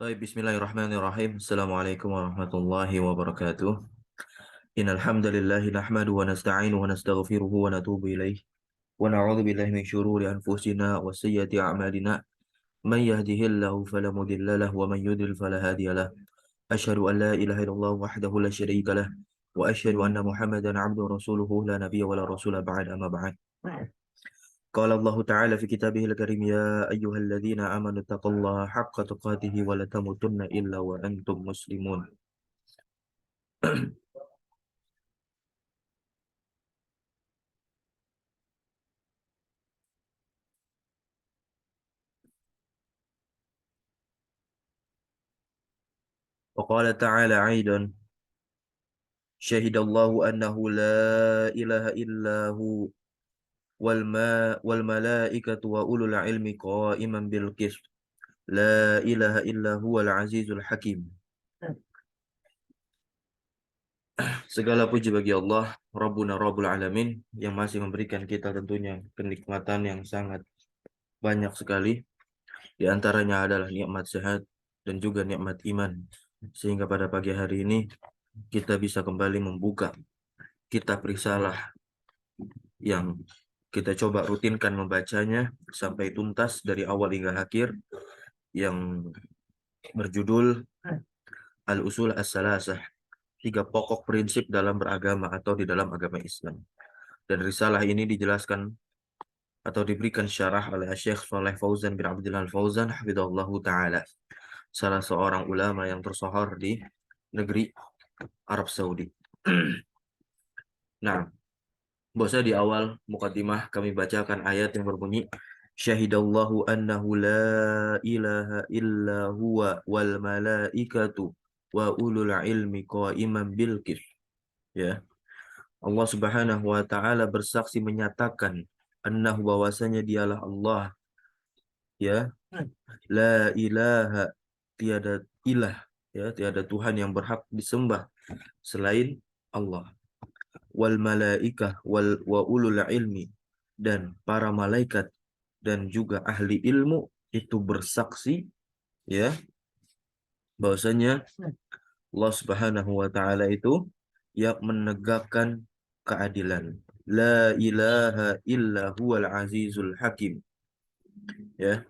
Baik, bismillahirrahmanirrahim. Assalamualaikum warahmatullahi wabarakatuh. Innal hamdalillah nahmaduhu wa nasta'inuhu wa nastaghfiruhu wa natubu ilaih. Wa na'udzu billahi min syururi anfusina wa sayyiati a'malina. Man yahdihillahu fala mudilla lahu wa man yudlil fala hadiya lahu. Asyhadu an la ilaha illallah wahdahu la syarika lah wa asyhadu anna Muhammadan 'abduhu wa rasuluhu la nabiyya wa la rasula ba'da amma ba'd. قال الله تعالى في كتابه الكريم يا أيها الذين آمنوا اتقوا الله حق تقاته ولا تموتن إلا وأنتم مسلمون. وقال تعالى أيضا شهد الله أنه لا إله إلا هو والملائكة وأولو العلم قائما بالقسط لا إله إلا هو العزيز الحكيم. Segala puji bagi Allah, Rabbuna Rabbul Alamin, yang masih memberikan kita tentunya kenikmatan yang sangat banyak sekali. Di antaranya adalah nikmat sehat dan juga nikmat iman. Sehingga pada pagi hari ini kita bisa kembali membuka kitab risalah yang kita coba rutinkan membacanya sampai tuntas dari awal hingga akhir, yang berjudul Al-Usul As-Salasah, 3 pokok prinsip dalam beragama atau di dalam agama Islam. Dan risalah ini dijelaskan atau diberikan syarah oleh Syekh Shalih Fauzan bin Abdullah Al-Fauzan hafizahullahu taala, salah seorang ulama yang tersohor di negeri Arab Saudi. Nah, bahwasanya di awal mukadimah kami bacakan ayat yang berbunyi Syahidallahu annahu la ilaha illa huwa wal malaikatu wa ulul ilmi qa'iman bil qist. Ya, Allah Subhanahu wa taala bersaksi menyatakan annahu, bahwasanya dialah Allah, ya, la ilaha, tiada ilah, ya, tiada Tuhan yang berhak disembah selain Allah, wal malaikah wa ulul ilmi, dan para malaikat dan juga ahli ilmu itu bersaksi, ya, bahwasanya Allah Subhanahu wa taala itu yang menegakkan keadilan. La ilaha illa huwal azizul hakim. Ya.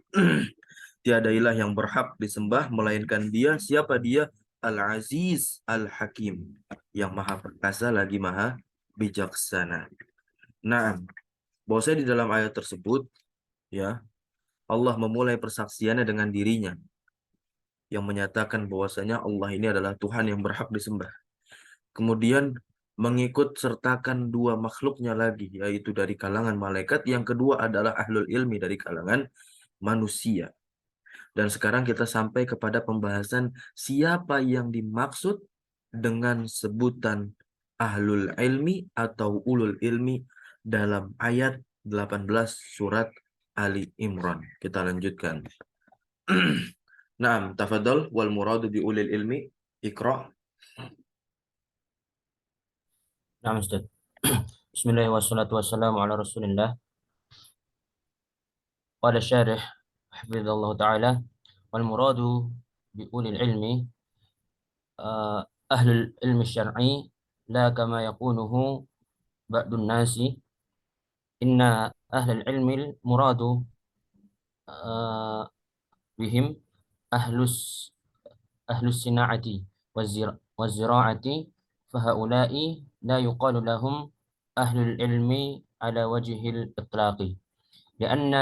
Tiada ilah yang berhak disembah melainkan Dia. Siapa Dia? Al-Aziz Al-Hakim, yang maha perkasa lagi maha bijaksana. Nah, bahwasanya di dalam ayat tersebut, ya, Allah memulai persaksiannya dengan dirinya, yang menyatakan bahwasanya Allah ini adalah Tuhan yang berhak disembah. Kemudian mengikut sertakan 2 makhluknya lagi, yaitu dari kalangan malaikat. Yang kedua adalah ahlul ilmi dari kalangan manusia. Dan sekarang kita sampai kepada pembahasan siapa yang dimaksud dengan sebutan ahlul ilmi atau ulul ilmi dalam ayat 18 surat Ali Imran. Kita lanjutkan. Naam, tafadhal, wal muradu bi ulil ilmi iqra. Nah, Ustaz. Bismillahirrahmanirrahim. Wassalamu ala Rasulillah. Qala syarih hafizallahu taala wal muradu bi ulil ilmi ahlul ilmi syar'i la kama yaqunuhu ba'dun nasi inna ahlul ilmi muradu bihim ahlus ahlus sina'ati waz-zira'ati fahaula'i la yuqalu lahum ahlul ilmi ala wajhil itlaqi لأن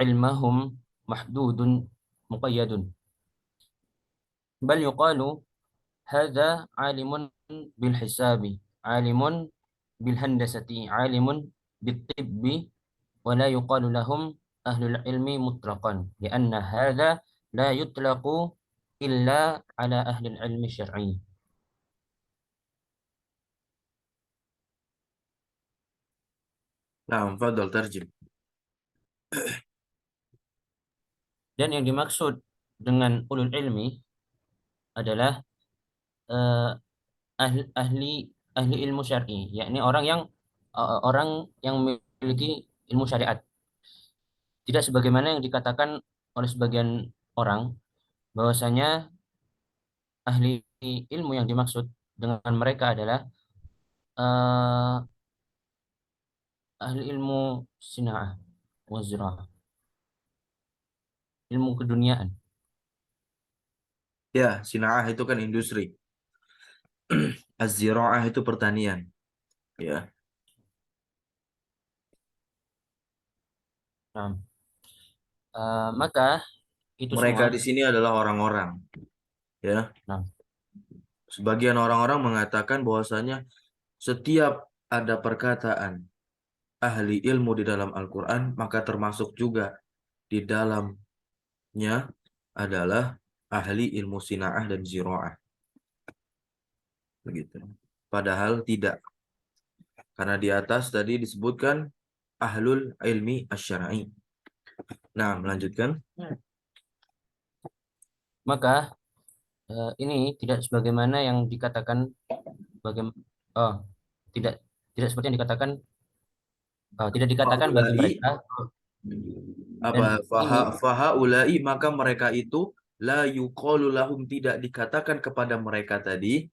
علمهم محدود مقيد بل يقال هذا عالم بالحساب عالم بالهندسة عالم بالطب ولا يقال لهم أهل العلم مطلقا لأن هذا لا يطلق إلا على أهل العلم الشرعي. Naam, fadhal tarjim. Dan yang dimaksud dengan ulul ilmi adalah eh, ahli ilmu syar'i, yakni orang yang memiliki ilmu syariat. Tidak sebagaimana yang dikatakan oleh sebagian orang bahwasanya ahli ilmu yang dimaksud dengan mereka adalah eh, ahli ilmu sina'ah wa ziraah, ilmu keduniaan. Ya, sinaah itu kan industri. Az-ziraah itu pertanian. Ya, Nah, maka itu mereka semua. di sini adalah orang-orang. Ya, Nah, sebagian orang-orang mengatakan bahwasanya setiap ada perkataan ahli ilmu di dalam Al-Quran, maka termasuk juga di dalamnya adalah ahli ilmu sinaah dan ziraah. Begitu. Padahal tidak. Karena di atas tadi disebutkan ahlul ilmi asy-syar'i. Nah, melanjutkan. maka ini tidak sebagaimana yang dikatakan bagaimana, oh, tidak tidak seperti yang dikatakan, tidak dikatakan bagi Faulai mereka. apa Dan ini fahaulai maka mereka itu la yuqalu lahum tidak dikatakan kepada mereka tadi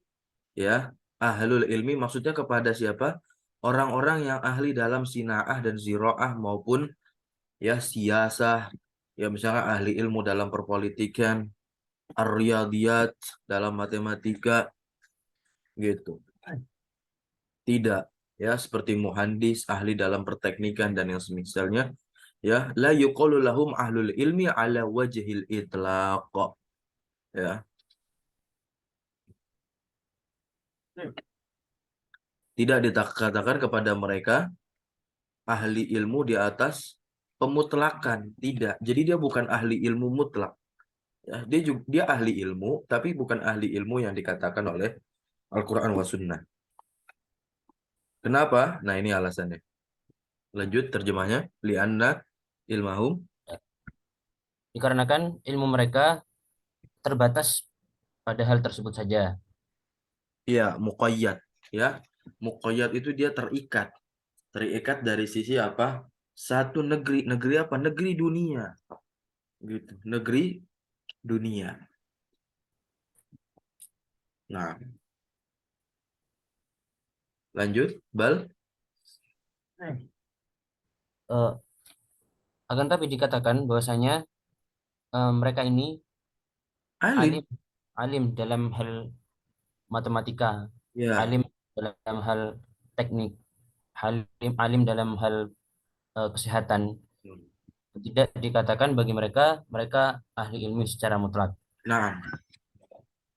ya ahlul ilmi maksudnya kepada siapa? Orang-orang yang ahli dalam sinaah dan ziraah maupun ya siasah ya misalnya ahli ilmu dalam perpolitikan, ar-riyadiyat dalam matematika gitu. Tidak ya seperti muhandis ahli dalam perteknikan dan yang semisalnya ya la yuqalu lahum ahlul ilmi ala wajhil itlaq ya tidak dikatakan kepada mereka ahli ilmu di atas pemutlakan tidak jadi dia bukan ahli ilmu mutlak ya dia ahli ilmu tapi bukan ahli ilmu yang dikatakan oleh Al-Quran wa Sunnah. Kenapa? Nah ini alasannya, lanjut terjemahnya, lianna ilmahum dikarenakan ilmu mereka terbatas pada hal tersebut saja. ya muqayyad ya muqayyad itu dia terikat dari sisi apa? Satu negeri, negeri apa? Negeri dunia, gitu. Negeri dunia. Nah, lanjut, Bal. Eh, Akan tapi dikatakan bahwasanya mereka ini alim, Alim. alim dalam hal matematika, Ya. alim dalam hal teknik, alim alim dalam hal kesehatan. Tidak dikatakan bagi mereka mereka ahli ilmu secara mutlak. Nah,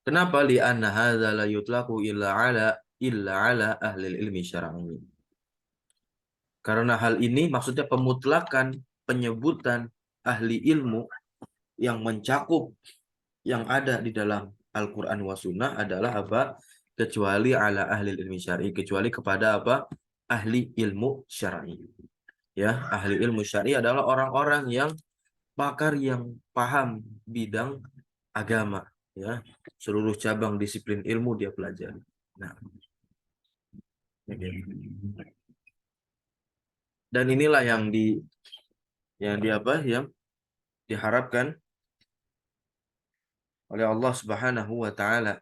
kenapa li'anna hadza la yutlaqu illa ala ahli ilmi syar'i. Karena hal ini maksudnya pemutlakan penyebutan ahli ilmu yang mencakup yang ada di dalam Al-Quran wa Sunnah adalah apa? Kecuali ala ahli ilmi syar'i, kecuali kepada apa? Ahli ilmu syar'i. Ya, ahli ilmu syar'i adalah orang-orang yang pakar yang paham bidang agama, ya. Seluruh cabang disiplin ilmu dia pelajari. Nah, dan inilah yang di apa? Yang diharapkan oleh Allah Subhanahu wa taala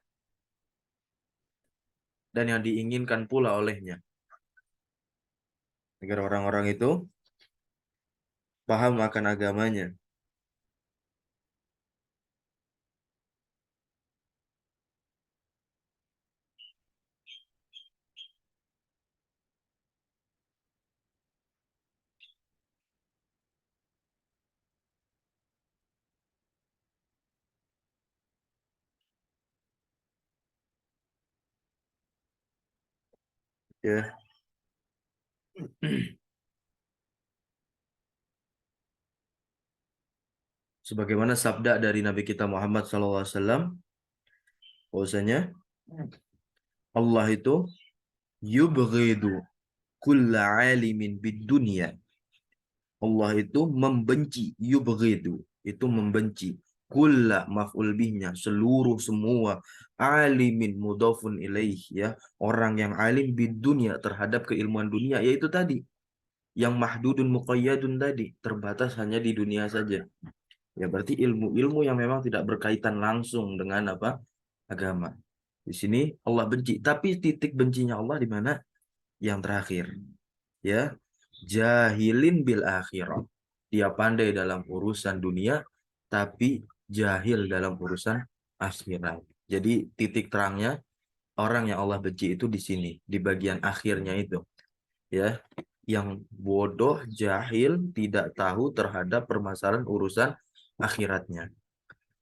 dan yang diinginkan pula olehnya agar orang-orang itu paham akan agamanya. Ya. Sebagaimana sabda dari Nabi kita Muhammad SAW, bahwasanya Allah itu yubghidu kulla alimin bid dunya. Allah itu membenci, yubghidu, itu membenci. Kulla maf'ul bihnya, seluruh semua alimin mudhafun ilaih ya, orang yang alim bid dunya terhadap keilmuan dunia yaitu tadi yang mahdudun muqayyadun tadi, terbatas hanya di dunia saja. Ya berarti ilmu-ilmu yang memang tidak berkaitan langsung dengan apa? Agama. Di sini Allah benci, tapi titik bencinya Allah di mana? Yang terakhir, ya. Jahilin bil akhirah. Dia pandai dalam urusan dunia, tapi jahil dalam urusan akhirat. Jadi titik terangnya orang yang Allah benci itu di sini, di bagian akhirnya itu, ya. Yang bodoh, jahil, tidak tahu terhadap permasalahan urusan akhiratnya.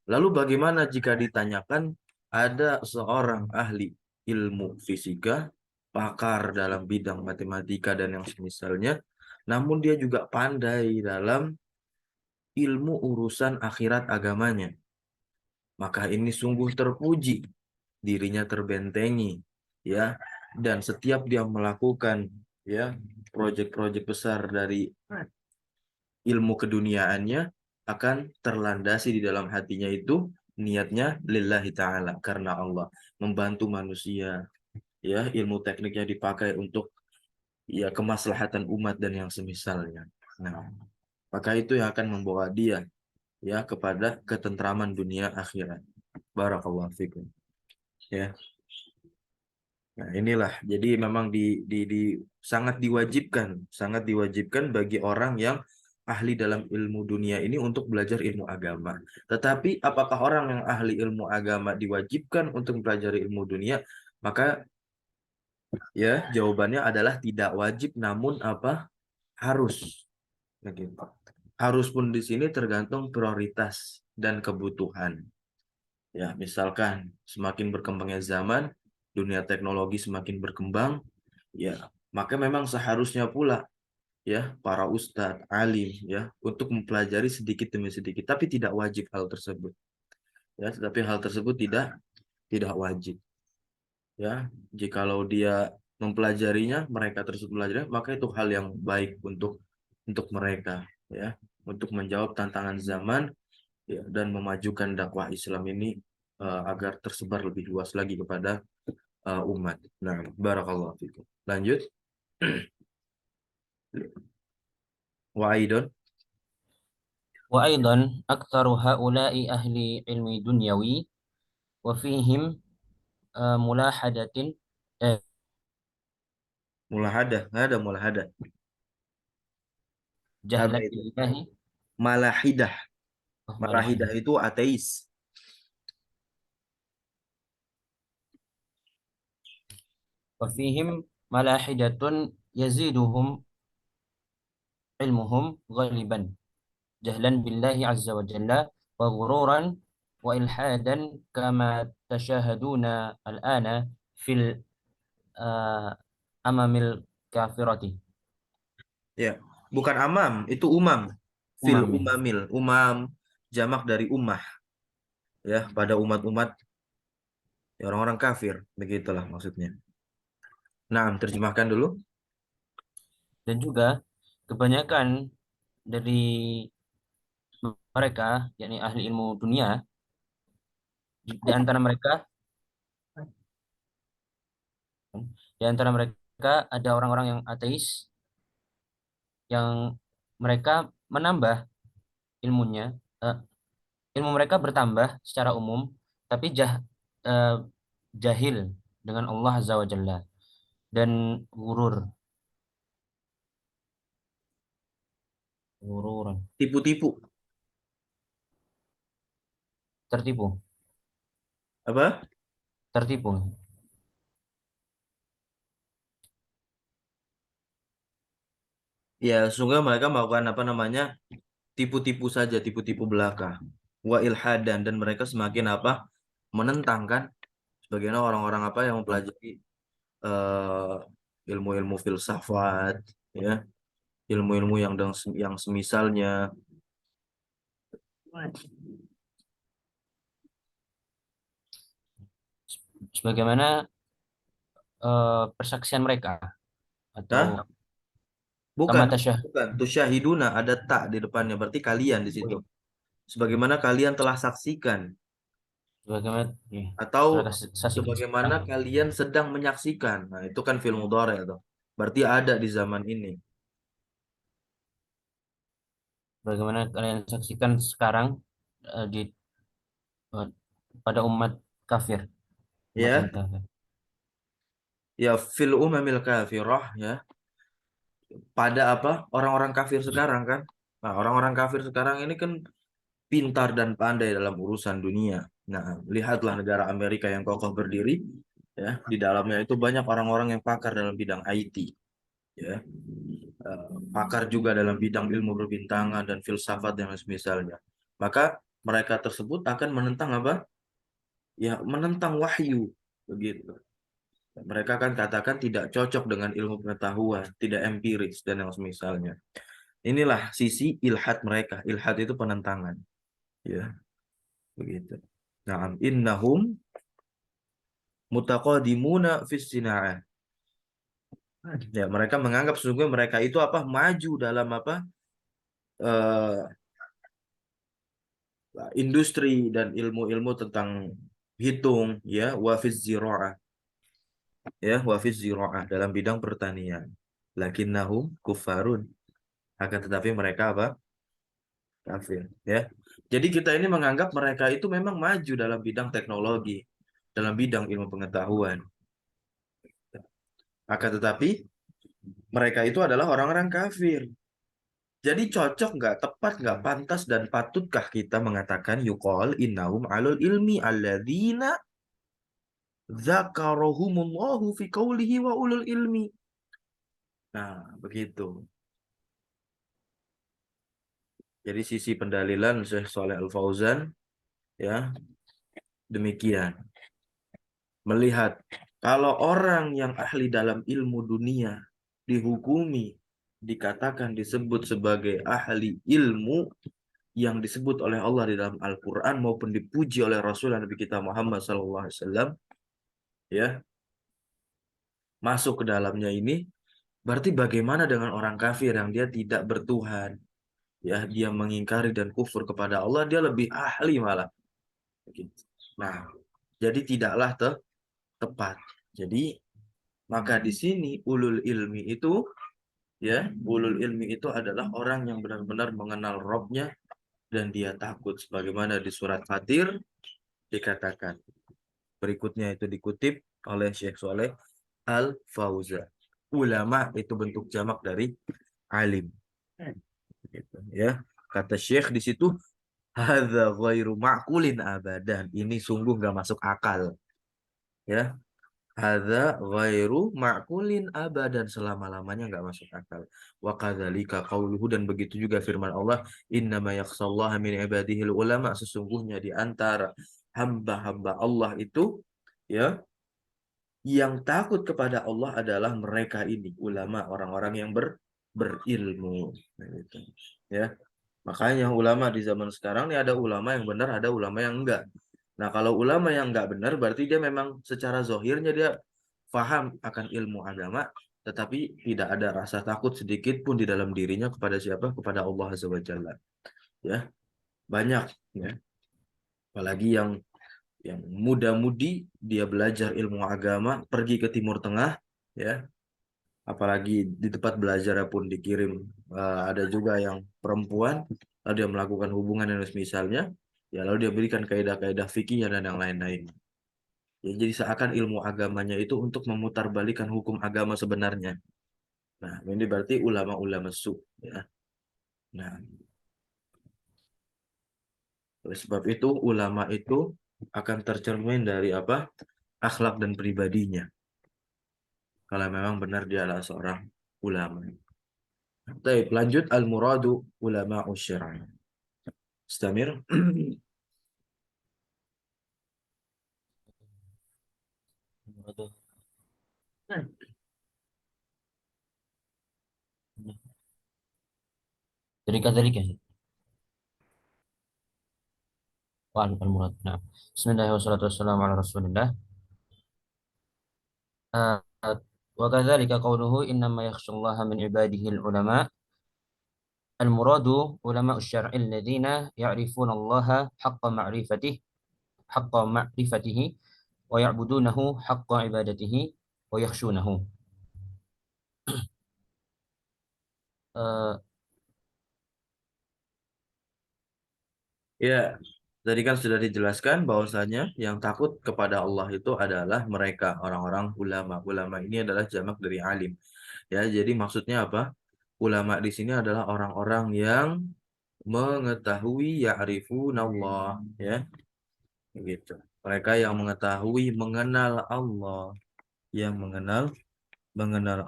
Lalu bagaimana jika ditanyakan ada seorang ahli ilmu fisika, pakar dalam bidang matematika dan yang semisalnya, namun dia juga pandai dalam ilmu urusan akhirat agamanya. Maka ini sungguh terpuji, dirinya terbentengi, ya. Dan setiap dia melakukan, ya, proyek-proyek besar dari ilmu keduniaannya akan terlandasi di dalam hatinya itu niatnya lillahi ta'ala, karena Allah, membantu manusia, ya, ilmu tekniknya dipakai untuk, ya, kemaslahatan umat dan yang semisalnya. Nah, maka itu yang akan membawa dia, ya, kepada ketentraman dunia akhirat. Barakallahu fikum, ya. Nah, inilah jadi memang sangat diwajibkan bagi orang yang ahli dalam ilmu dunia ini untuk belajar ilmu agama. Tetapi apakah orang yang ahli ilmu agama diwajibkan untuk mempelajari ilmu dunia? Maka, ya, jawabannya adalah tidak wajib, namun apa? Harus. Begitu. Harus pun di sini tergantung prioritas dan kebutuhan. Ya, misalkan semakin berkembangnya zaman, dunia teknologi semakin berkembang, ya, maka memang seharusnya pula, ya, para ustadz, alim, ya, untuk mempelajari sedikit demi sedikit, tapi tidak wajib hal tersebut. Ya, tetapi hal tersebut tidak wajib. Ya, jikalau dia mempelajarinya, mereka tersebut belajar, maka itu hal yang baik untuk mereka, ya, untuk menjawab tantangan zaman, ya, dan memajukan dakwah Islam ini agar tersebar lebih luas lagi kepada umat. Nah, barakallahu fikum. Lanjut. Wa aidon. وأيضا أكثر هؤلاء أهل علم دنيوي وفيهم ملاحدة Mulahadah, nggak ada mulahadah. Apa جهلا itu? بالله Malahidah. Malahidah ملاحدة itu ateis. وفيهم ملاحدة يزيدهم علمهم غالبا جهلا بالله عز وجل وغرورا وإلحادا كما تشاهدون الآن في الأمم الكافرة Ya, bukan amam, itu umam. Fil أمم umamil. Umam jamak dari ummah, ya, pada umat-umat, ya, orang-orang kafir, begitulah maksudnya. Nah, terjemahkan dulu. dan juga kebanyakan dari mereka yakni ahli ilmu dunia di antara mereka di antara mereka ada orang-orang yang ateis yang mereka menambah ilmunya eh, ilmu mereka bertambah secara umum tapi eh, jahil dengan Allah Azza wa Jalla dan gurur gururan Tipu-tipu. tertipu Apa? tertipu Ya, sungguh mereka melakukan apa namanya? Tipu-tipu saja, tipu-tipu belaka. Wa ilhadan, dan mereka semakin apa? Menentang, kan? Sebagaimana orang-orang apa yang mempelajari ilmu-ilmu filsafat, ya, ilmu-ilmu yang semisalnya. sebagaimana persaksian mereka atau Hah? Bukan, kama tasyah bukan. Tusyahiduna ada tak di depannya, berarti kalian di situ. Sebagaimana kalian telah saksikan, sebagaimana ya, atau telah saksikan sebagaimana sekarang kalian sedang menyaksikan. Nah, itu kan film mudhari itu. Berarti ada di zaman ini. bagaimana kalian saksikan sekarang di eh, pada umat kafir, umat yang Ya, kafir. ya fil umamil kafirah ya. Pada apa? Orang-orang kafir sekarang kan. Nah, orang-orang kafir sekarang ini kan pintar dan pandai dalam urusan dunia. Nah, lihatlah negara Amerika yang kokoh berdiri ya, di dalamnya itu banyak orang-orang yang pakar dalam bidang IT ya. Pakar juga dalam bidang ilmu perbintangan dan filsafat dan semisalnya. Maka mereka tersebut akan menentang apa? Ya, menentang wahyu begitu. Mereka kan katakan tidak cocok dengan ilmu pengetahuan, tidak empiris dan yang semisalnya. Inilah sisi ilhad mereka. Ilhad itu penentangan, ya, begitu. Nah, innahum mutaqadimuna fis sina'ah. Ya, mereka menganggap sesungguhnya mereka itu apa? Maju dalam apa? eh, Industri dan ilmu-ilmu tentang hitung, ya, wafiz ziraah, ya, wafiz ziraah dalam bidang pertanian. Lakinnahum kufarun. Akan tetapi mereka apa? Kafir, ya. Jadi kita ini menganggap mereka itu memang maju dalam bidang teknologi, dalam bidang ilmu pengetahuan. Akan tetapi mereka itu adalah orang-orang kafir. Jadi cocok nggak, tepat nggak, pantas dan patutkah kita mengatakan yuqal innahum alul ilmi alladzina dzakarahumullahu fi qawlihi wa ulul ilmi. Nah, begitu. Jadi sisi pendalilan Syekh Saleh Al Fauzan ya demikian. Melihat kalau orang yang ahli dalam ilmu dunia dihukumi, dikatakan disebut sebagai ahli ilmu yang disebut oleh Allah di dalam Al-Quran maupun dipuji oleh Rasul Nabi kita Muhammad SAW, ya, masuk ke dalamnya ini, berarti bagaimana dengan orang kafir yang dia tidak bertuhan, ya, dia mengingkari dan kufur kepada Allah, dia lebih ahli malah. Gitu. Nah, jadi tidaklah tepat. Jadi maka di sini ulul ilmi itu, ya, ulul ilmi itu adalah orang yang benar-benar mengenal Robnya dan dia takut sebagaimana di surat Fatir dikatakan. Berikutnya itu dikutip oleh Syekh Soleh Al Fauzan. Ulama itu bentuk jamak dari alim. Gitu, ya. Kata Syekh di situ, hadza ghairu ma'kulin abadan. Ini sungguh nggak masuk akal. Ya, hadza ghairu ma'kulin abadan, selama-lamanya nggak masuk akal. Wa kadzalika qauluhu, dan begitu juga firman Allah, innama yakhsallaha min ibadihil ulama, sesungguhnya di antara hamba-hamba Allah itu, ya, yang takut kepada Allah adalah mereka ini, ulama, orang-orang yang berilmu. Nah, gitu. Ya, makanya ulama di zaman sekarang ini ada ulama yang benar, ada ulama yang enggak. Nah, kalau ulama yang enggak benar, berarti dia memang secara zohirnya dia faham akan ilmu agama, tetapi tidak ada rasa takut sedikit pun di dalam dirinya kepada siapa? Kepada Allah Azza wa Jalla. Ya, banyak, ya. Apalagi yang muda-mudi dia belajar ilmu agama, pergi ke Timur Tengah, ya, apalagi di tempat belajar pun dikirim, ada juga yang perempuan, lalu dia melakukan hubungan yang misalnya, ya, lalu dia berikan kaidah-kaidah fikihnya dan yang lain-lain, ya, jadi seakan ilmu agamanya itu untuk memutarbalikkan hukum agama sebenarnya. Nah, ini berarti ulama-ulama su, ya. Nah, oleh sebab itu ulama itu akan tercermin dari apa? Akhlak dan pribadinya, kalau memang benar dia adalah seorang ulama. Baik, lanjut al-muradu ulama syar'i. Istamir. Dari kadzalik ya. Wa alaikum murad. Nah, bismillahirrahmanirrahim. Ah, wa kadzalika qawluhu innama yakhshallaha min ibadihil ulama. المراد علماء الشرع الذين يعرفون الله حق معرفته ويعبدونه حق عبادته ويخشونه. Eh, Ya, Tadi kan sudah dijelaskan bahwasanya yang takut kepada Allah itu adalah mereka orang-orang ulama. Ulama ini adalah jamak dari alim. Ya, jadi maksudnya apa? Ulama di sini adalah orang-orang yang mengetahui ya'rifunallah, ya, begitu. Mereka yang mengetahui, mengenal Allah, yang mengenal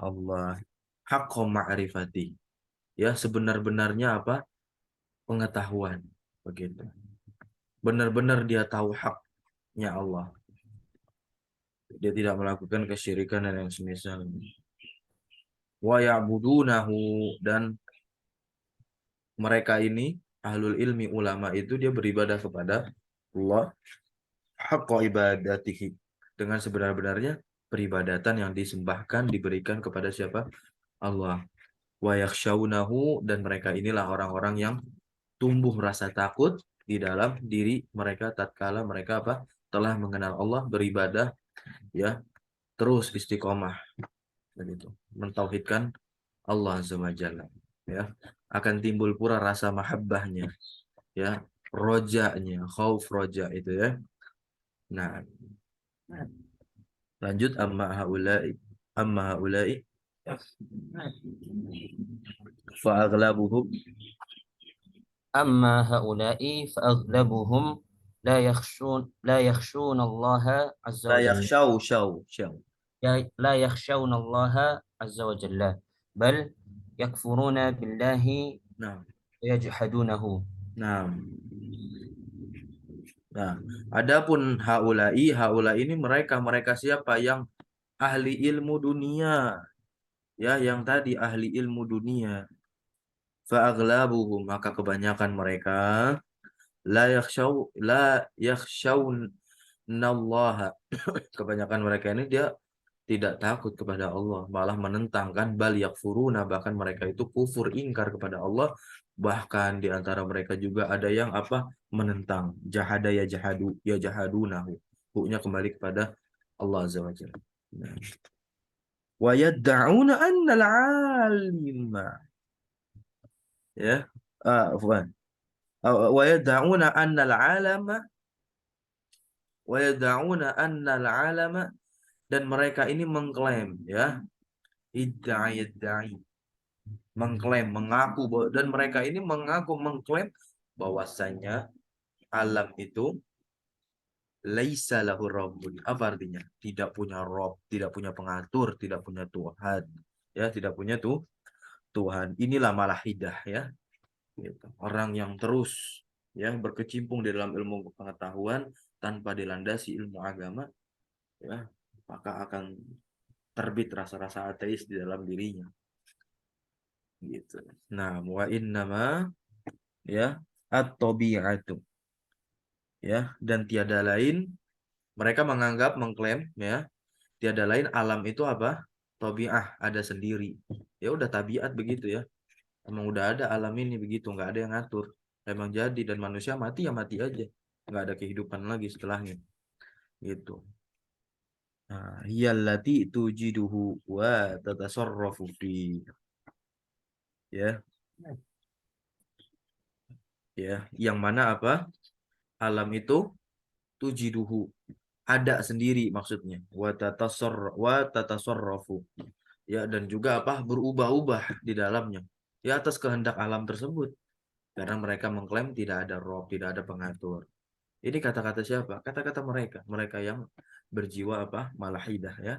Allah. Haqqo ma'rifati. Ya, sebenar-benarnya apa? Pengetahuan, begitu. Benar-benar dia tahu haknya Allah. Dia tidak melakukan kesyirikan dan yang semisal. Wa ya'budunahu, dan mereka ini ahlul ilmi ulama itu dia beribadah kepada Allah haqqa ibadatihi, dengan sebenar-benarnya peribadatan yang disembahkan diberikan kepada siapa? Allah. Wa yakhshawnahu, dan mereka inilah orang-orang yang tumbuh rasa takut di dalam diri mereka tatkala mereka apa? Telah mengenal Allah, beribadah, ya, terus istiqomah, begitu, mentauhidkan Allah Azza wa Jalla, ya. Akan timbul pula rasa mahabbahnya, ya, rojanya, khauf roja itu, ya. Nah, lanjut, amma haula'i fa aghlabuhum أما هؤلاء فأغلبهم لا يخشون الله عز la وجل. yakhshaw shaw. لا يخشون الله عز وجل، بل يكفرون بالله Nah, ويجحدونه. nah, nah. Adapun haula ini mereka siapa yang ahli ilmu dunia, ya, yang tadi ahli ilmu dunia. Fa aghlabuhum, maka kebanyakan mereka la yakhshawnallaha, kebanyakan mereka ini dia tidak takut kepada Allah, malah menentangkan, bal yakfuruna, bahkan mereka itu kufur, ingkar kepada Allah. Bahkan di antara mereka juga ada yang apa? Menentang. Jahada ya jahadu, ya jahadunahu. Huknya kembali kepada Allah Azza wa Jalla. Nah. Wa yad'una anna al-alima, ya. Afwan. Wa yad'una anna al-alama wa yad'una anna al-alama, dan mereka ini mengklaim, ya, idda'i, mengklaim, mengaku dan mereka ini mengklaim bahwasanya alam itu laisa lahu rabbun. Apa artinya? Tidak punya rob, tidak punya pengatur, tidak punya Tuhan. Ya, tidak punya Tuhan. Inilah malahidah, ya. Gitu. Orang yang terus, ya, berkecimpung di dalam ilmu pengetahuan tanpa dilandasi ilmu agama, ya, maka akan terbit rasa-rasa ateis di dalam dirinya. Gitu. Nah, wa innama, ya, at-tabi'atu, ya, dan tiada lain, mereka menganggap, mengklaim, ya, tiada lain alam itu apa? Tabi'ah, ada sendiri. Ya udah tabiat begitu, ya. Emang udah ada alam ini begitu, nggak ada yang ngatur. Emang jadi, dan manusia mati ya mati aja. Nggak ada kehidupan lagi setelahnya. Gitu. Nah, hiyallati tujiduhu wa tatasarrafu fi, ya. Ya, yang mana apa? Alam itu tujiduhu, ada sendiri maksudnya, wa tatasarrafu, ya, dan juga apa? Berubah-ubah di dalamnya, ya, atas kehendak alam tersebut, karena mereka mengklaim tidak ada roh, tidak ada pengatur. Ini kata-kata siapa? Kata-kata mereka yang berjiwa apa? Malahidah, ya,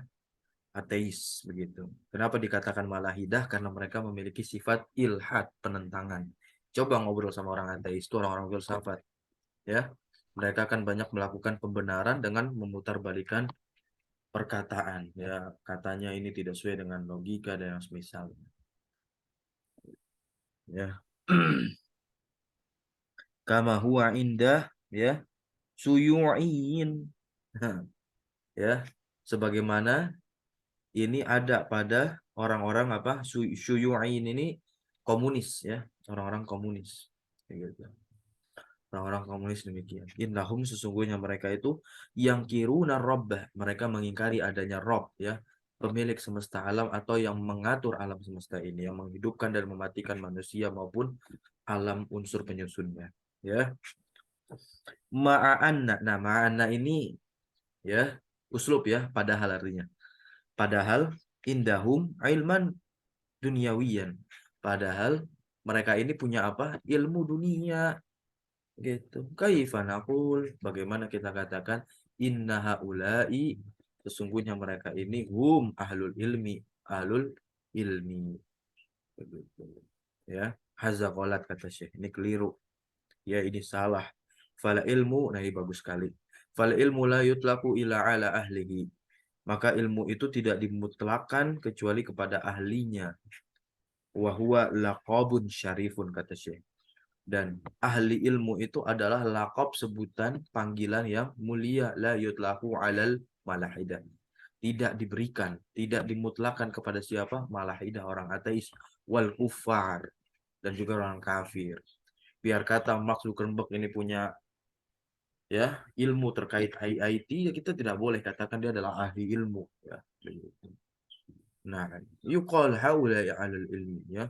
ateis, begitu. Kenapa dikatakan malahidah? Karena mereka memiliki sifat ilhad, penentangan. Coba ngobrol sama orang ateis, itu orang-orang filsafat, ya. Mereka akan banyak melakukan pembenaran dengan memutarbalikan perkataan, ya, katanya ini tidak sesuai dengan logika dan yang semisal, ya. Kama huwa indah, ya, suyu'in. Ya, sebagaimana ini ada pada orang-orang apa? Syuyu'in ini komunis, ya, orang-orang komunis. Kayak gitu. Orang-orang komunis demikian. Innahum, sesungguhnya mereka itu yang kiruna robbah, mereka mengingkari adanya Rob, ya, pemilik semesta alam atau yang mengatur alam semesta ini, yang menghidupkan dan mematikan manusia maupun alam unsur penyusunnya, ya. Ma'anna. Nah, ma'anna ini ya uslub ya, padahal artinya. Padahal indahum ilman duniawiyan. Padahal mereka ini punya apa? Ilmu dunia gitu. Kaifa naqul? Bagaimana kita katakan inna haula'i, sesungguhnya mereka ini hum ahlul ilmi, ahlul ilmi. Begitu. Ya, hazaqalat kata Syekh. Ini keliru. Ya, ini salah. Fala ilmu, nah ini bagus sekali. Fal ilmu la yutlaku ila ala ahlihi. Maka ilmu itu tidak dimutlakan kecuali kepada ahlinya. Wa huwa laqabun syarifun kata Syekh. Dan ahli ilmu itu adalah lakop sebutan panggilan yang mulia, la yutlaku alal malahidah. Tidak diberikan, tidak dimutlakan kepada siapa? Malahidah, orang ateis, wal kufar, dan juga orang kafir. Biar kata Mark Zuckerberg ini punya ya ilmu terkait IT, ya kita tidak boleh katakan dia adalah ahli ilmu ya. Nah, yuqal haula ya alal ilmi ya,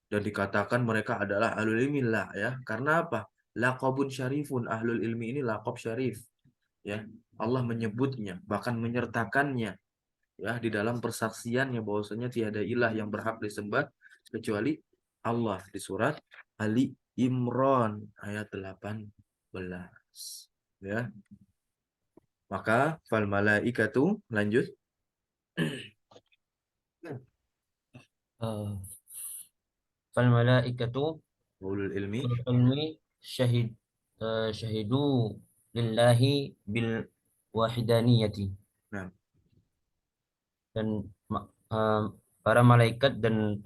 dan dikatakan mereka adalah ahlul ilmi lah ya. Karena apa? Laqabun syarifun, ahlul ilmi ini laqab syarif ya. Allah menyebutnya bahkan menyertakannya ya di dalam persaksiannya bahwasanya tiada ilah yang berhak disembah kecuali Allah di surat Ali Imran ayat 18 ya. Maka fal malaikatu, lanjut. Eh, fal malaikatu Ulul ilmi. ulul ilmi syahid syahidu lillahi bil wahidaniyati. Nah, Dan eh, para malaikat dan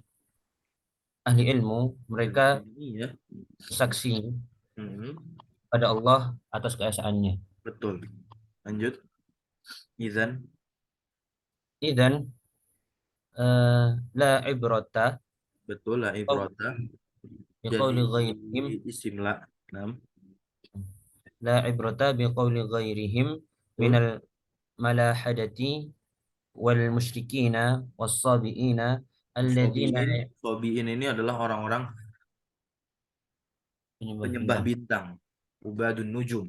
ahli ilmu mereka ini ya. saksi Mhm, pada Allah atas keesaannya. betul. Lanjut. Izan, Idzan la ibrata betul lah ibrata. Jadi biqauli ghairihim isim la. Nah, la ibrata biqauli ghairihim betul. minal malahadati wal musyrikina was sabiina alladzina Sobiin, sobiin ini adalah orang-orang penyembah penyembah bintang. bintang. Ubadun nujum.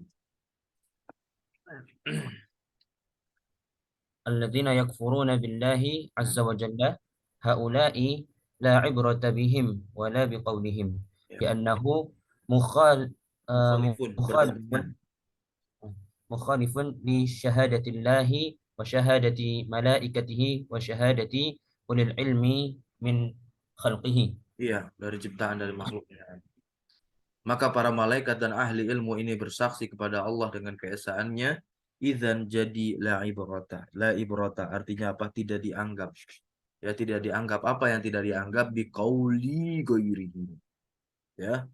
Alladzina yakfuruna billahi azza wa jalla haula'i la ibrata bihim wa la biqaulihim Ya. li'annahu mukhal Mukhalifun, mukhalifun bertentangan. mukhalifun li syahadatillahi wa syahadati malaikatihi wa syahadati ulil ilmi min khalqihi. Iya, dari ciptaan dari makhluknya. Maka para malaikat dan ahli ilmu ini bersaksi kepada Allah dengan keesaannya. Idzan jadi la ibrata. La ibrata artinya apa? Tidak dianggap. Ya, tidak dianggap. Apa yang tidak dianggap? Biqauli ghairihi. Ya,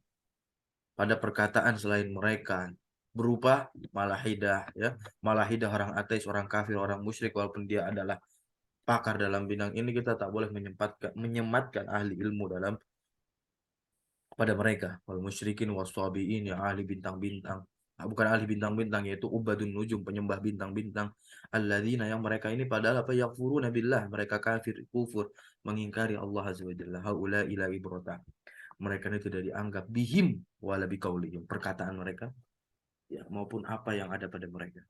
pada perkataan selain mereka, berupa malahidah ya. Malahidah orang ateis, orang kafir, orang musyrik, walaupun dia adalah pakar dalam bidang ini, kita tak boleh menyematkan ahli ilmu dalam pada mereka. Wal musyrikin waswabiin, yang ahli bintang-bintang. Nah, bukan ahli bintang-bintang, yaitu ubadun nujum, penyembah bintang-bintang. Alladzina, yang mereka ini padahal apa? Yakfuruna billah, mereka kafir, kufur, mengingkari Allah azza wa jalla. Haula ila ibrata, mereka ini tidak dianggap bihim wala biqaulihim, perkataan mereka ya maupun apa yang ada pada mereka.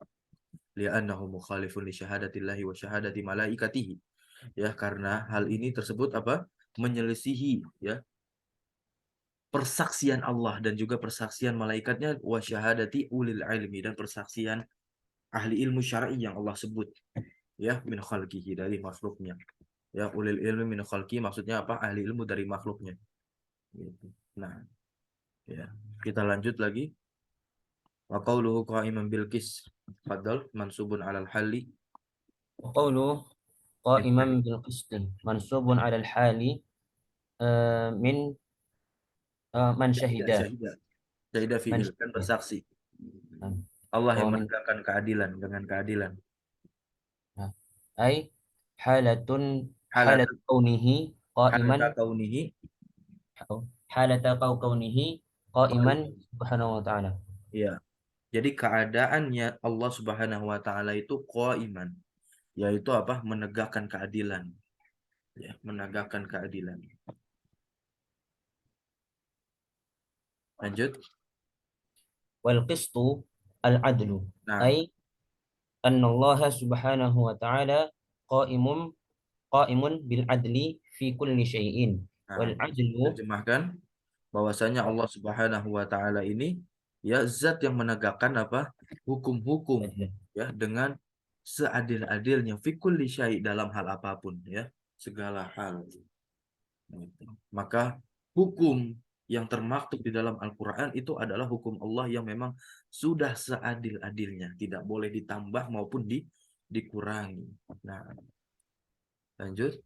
Li'annahu mukhalifun li syahadatillahi wa syahadati malaikatihi, ya karena hal ini tersebut apa? Menyelisihi ya persaksian Allah dan juga persaksian malaikatnya, wa syahadati ulil ilmi, dan persaksian ahli ilmu syar'i yang Allah sebut ya min khalqihi, dari makhluknya. Ya, ulil ilmi min khalqi maksudnya apa? Ahli ilmu dari makhluknya gitu. Nah, ya kita lanjut lagi. Wa qawluhu qa'iman bil qis. Fadal mansubun 'alal hali. Wa qawlu qa'iman bil qisti mansubun 'ala al-hali min man Syahidah, syahida syahidah. Syahidah man fi'il, kan syahida. bersaksi. Nah, Allah yang wa min menegakkan keadilan dengan keadilan. nah, ay halatun Halat halat kaunihi qa'iman halata kaunihi halata kaunihi qa'iman qa'iman. subhanahu wa ta'ala. Ya. Jadi keadaannya Allah Subhanahu wa taala itu qaiman, yaitu apa? Menegakkan keadilan. Ya, menegakkan keadilan. Lanjut. wal qistu al adlu. Nah, Ay anna Allah subhanahu wa ta'ala qaimun qaimun bil adli fi kulli syai'in. nah, Wal adlu terjemahkan bahwasanya Allah Subhanahu wa taala ini ya zat yang menegakkan apa? Hukum-hukum ya dengan seadil-adilnya fi kulli syai' dalam hal apapun ya, segala hal. Maka hukum yang termaktub di dalam Al-Qur'an itu adalah hukum Allah yang memang sudah seadil-adilnya, tidak boleh ditambah maupun dikurangi. Nah, lanjut.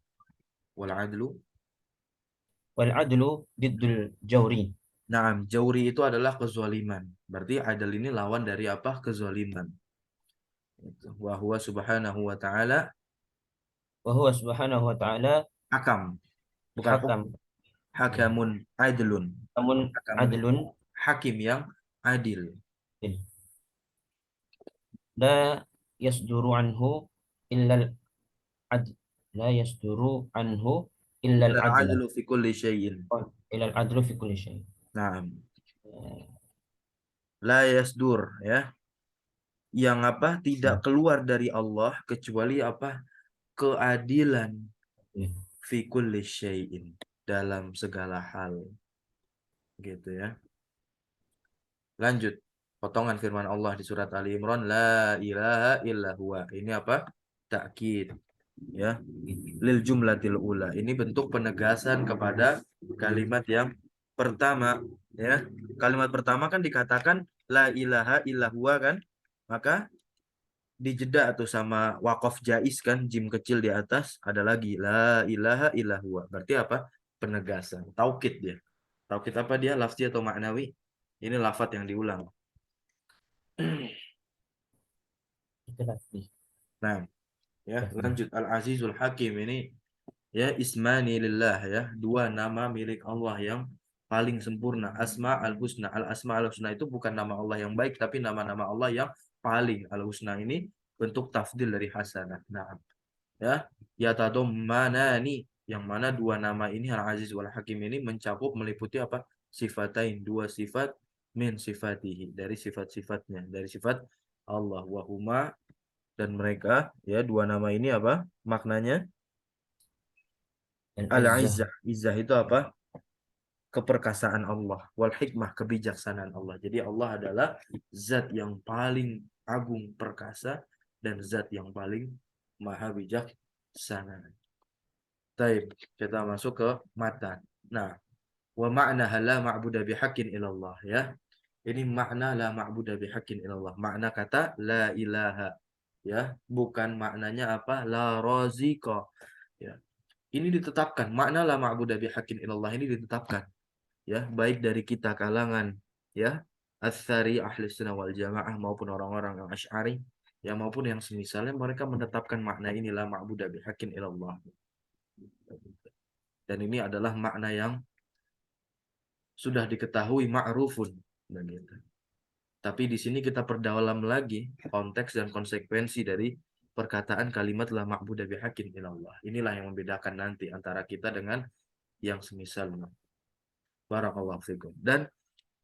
Wal adlu. wal adlu diddul jawri. Naam, jauri itu adalah kezaliman. Berarti adil ini lawan dari apa? Kezaliman. Wa huwa subhanahu wa ta'ala Wa huwa subhanahu wa ta'ala hakam. Bukan hukum. hakam. Hakamun adlun. Namun Hakamun itu adlun hakim yang adil. la yasduru anhu illa al adl. La yasduru anhu illa al Illa adla. adlu fi kulli syai'in. Illa al adlu fi kulli syai'. Naam. La yasdur ya. Yang apa? Tidak keluar dari Allah kecuali apa? Keadilan fi kulli syai'in. Dalam segala hal. Gitu ya. Lanjut. Potongan firman Allah di surat Ali Imran, la ilaha illa huwa. Ini apa? Takkid. Ya. Lil jumlatil ula. Ini bentuk penegasan kepada kalimat yang pertama. Ya. Kalimat pertama kan dikatakan la ilaha illa huwa kan? Maka dijeda atau sama wakof jais kan, jim kecil di atas ada lagi la ilaha illa huwa. Berarti apa? Penegasan. Taukid dia. Taukid apa dia? Lafzi atau maknawi? Ini lafaz yang diulang. Itulah. Nah, ya lanjut Al-Azizul Hakim ini ya ismani lillah ya, dua nama milik Allah yang paling sempurna. Asma al-husna. Al-asma al-husna itu bukan nama Allah yang baik tapi nama-nama Allah yang paling. Al-husna ini bentuk tafdil dari hasanah. Nah, ya yatadommanani, yang mana dua nama ini Al-Aziz wal Hakim ini mencakup meliputi apa? Sifatain, dua sifat min sifatihi, dari sifat-sifatnya, dari sifat Allah. Wahuma, dan mereka ya dua nama ini apa maknanya? Al-izzah. Al-Izzah. Izzah itu apa? Keperkasaan Allah. Wal hikmah, kebijaksanaan Allah. Jadi Allah adalah zat yang paling agung perkasa dan zat yang paling maha bijaksana. Taib, kita masuk ke matan. Nah, wa ma'na la ma'budu bihaqqin illallah ya. Ini makna la ma'budu bihaqqin illallah. Makna kata la ilaha ya, bukan maknanya apa? La razika ya. Ini ditetapkan, makna la ma'budu bihaqqin illallah ini ditetapkan ya, baik dari kita kalangan ya Atsari ahli sunnah wal jamaah maupun orang-orang yang Asy'ari ya, maupun yang semisalnya, mereka menetapkan makna ini la ma'budu bihaqqin illallah. Dan ini adalah makna yang sudah diketahui ma'rufun begitu. Tapi di sini kita perdalam lagi konteks dan konsekuensi dari perkataan kalimat la ma'budu bihaqqin illallah. Inilah yang membedakan nanti antara kita dengan yang semisalnya. Barakallahu fikum. Dan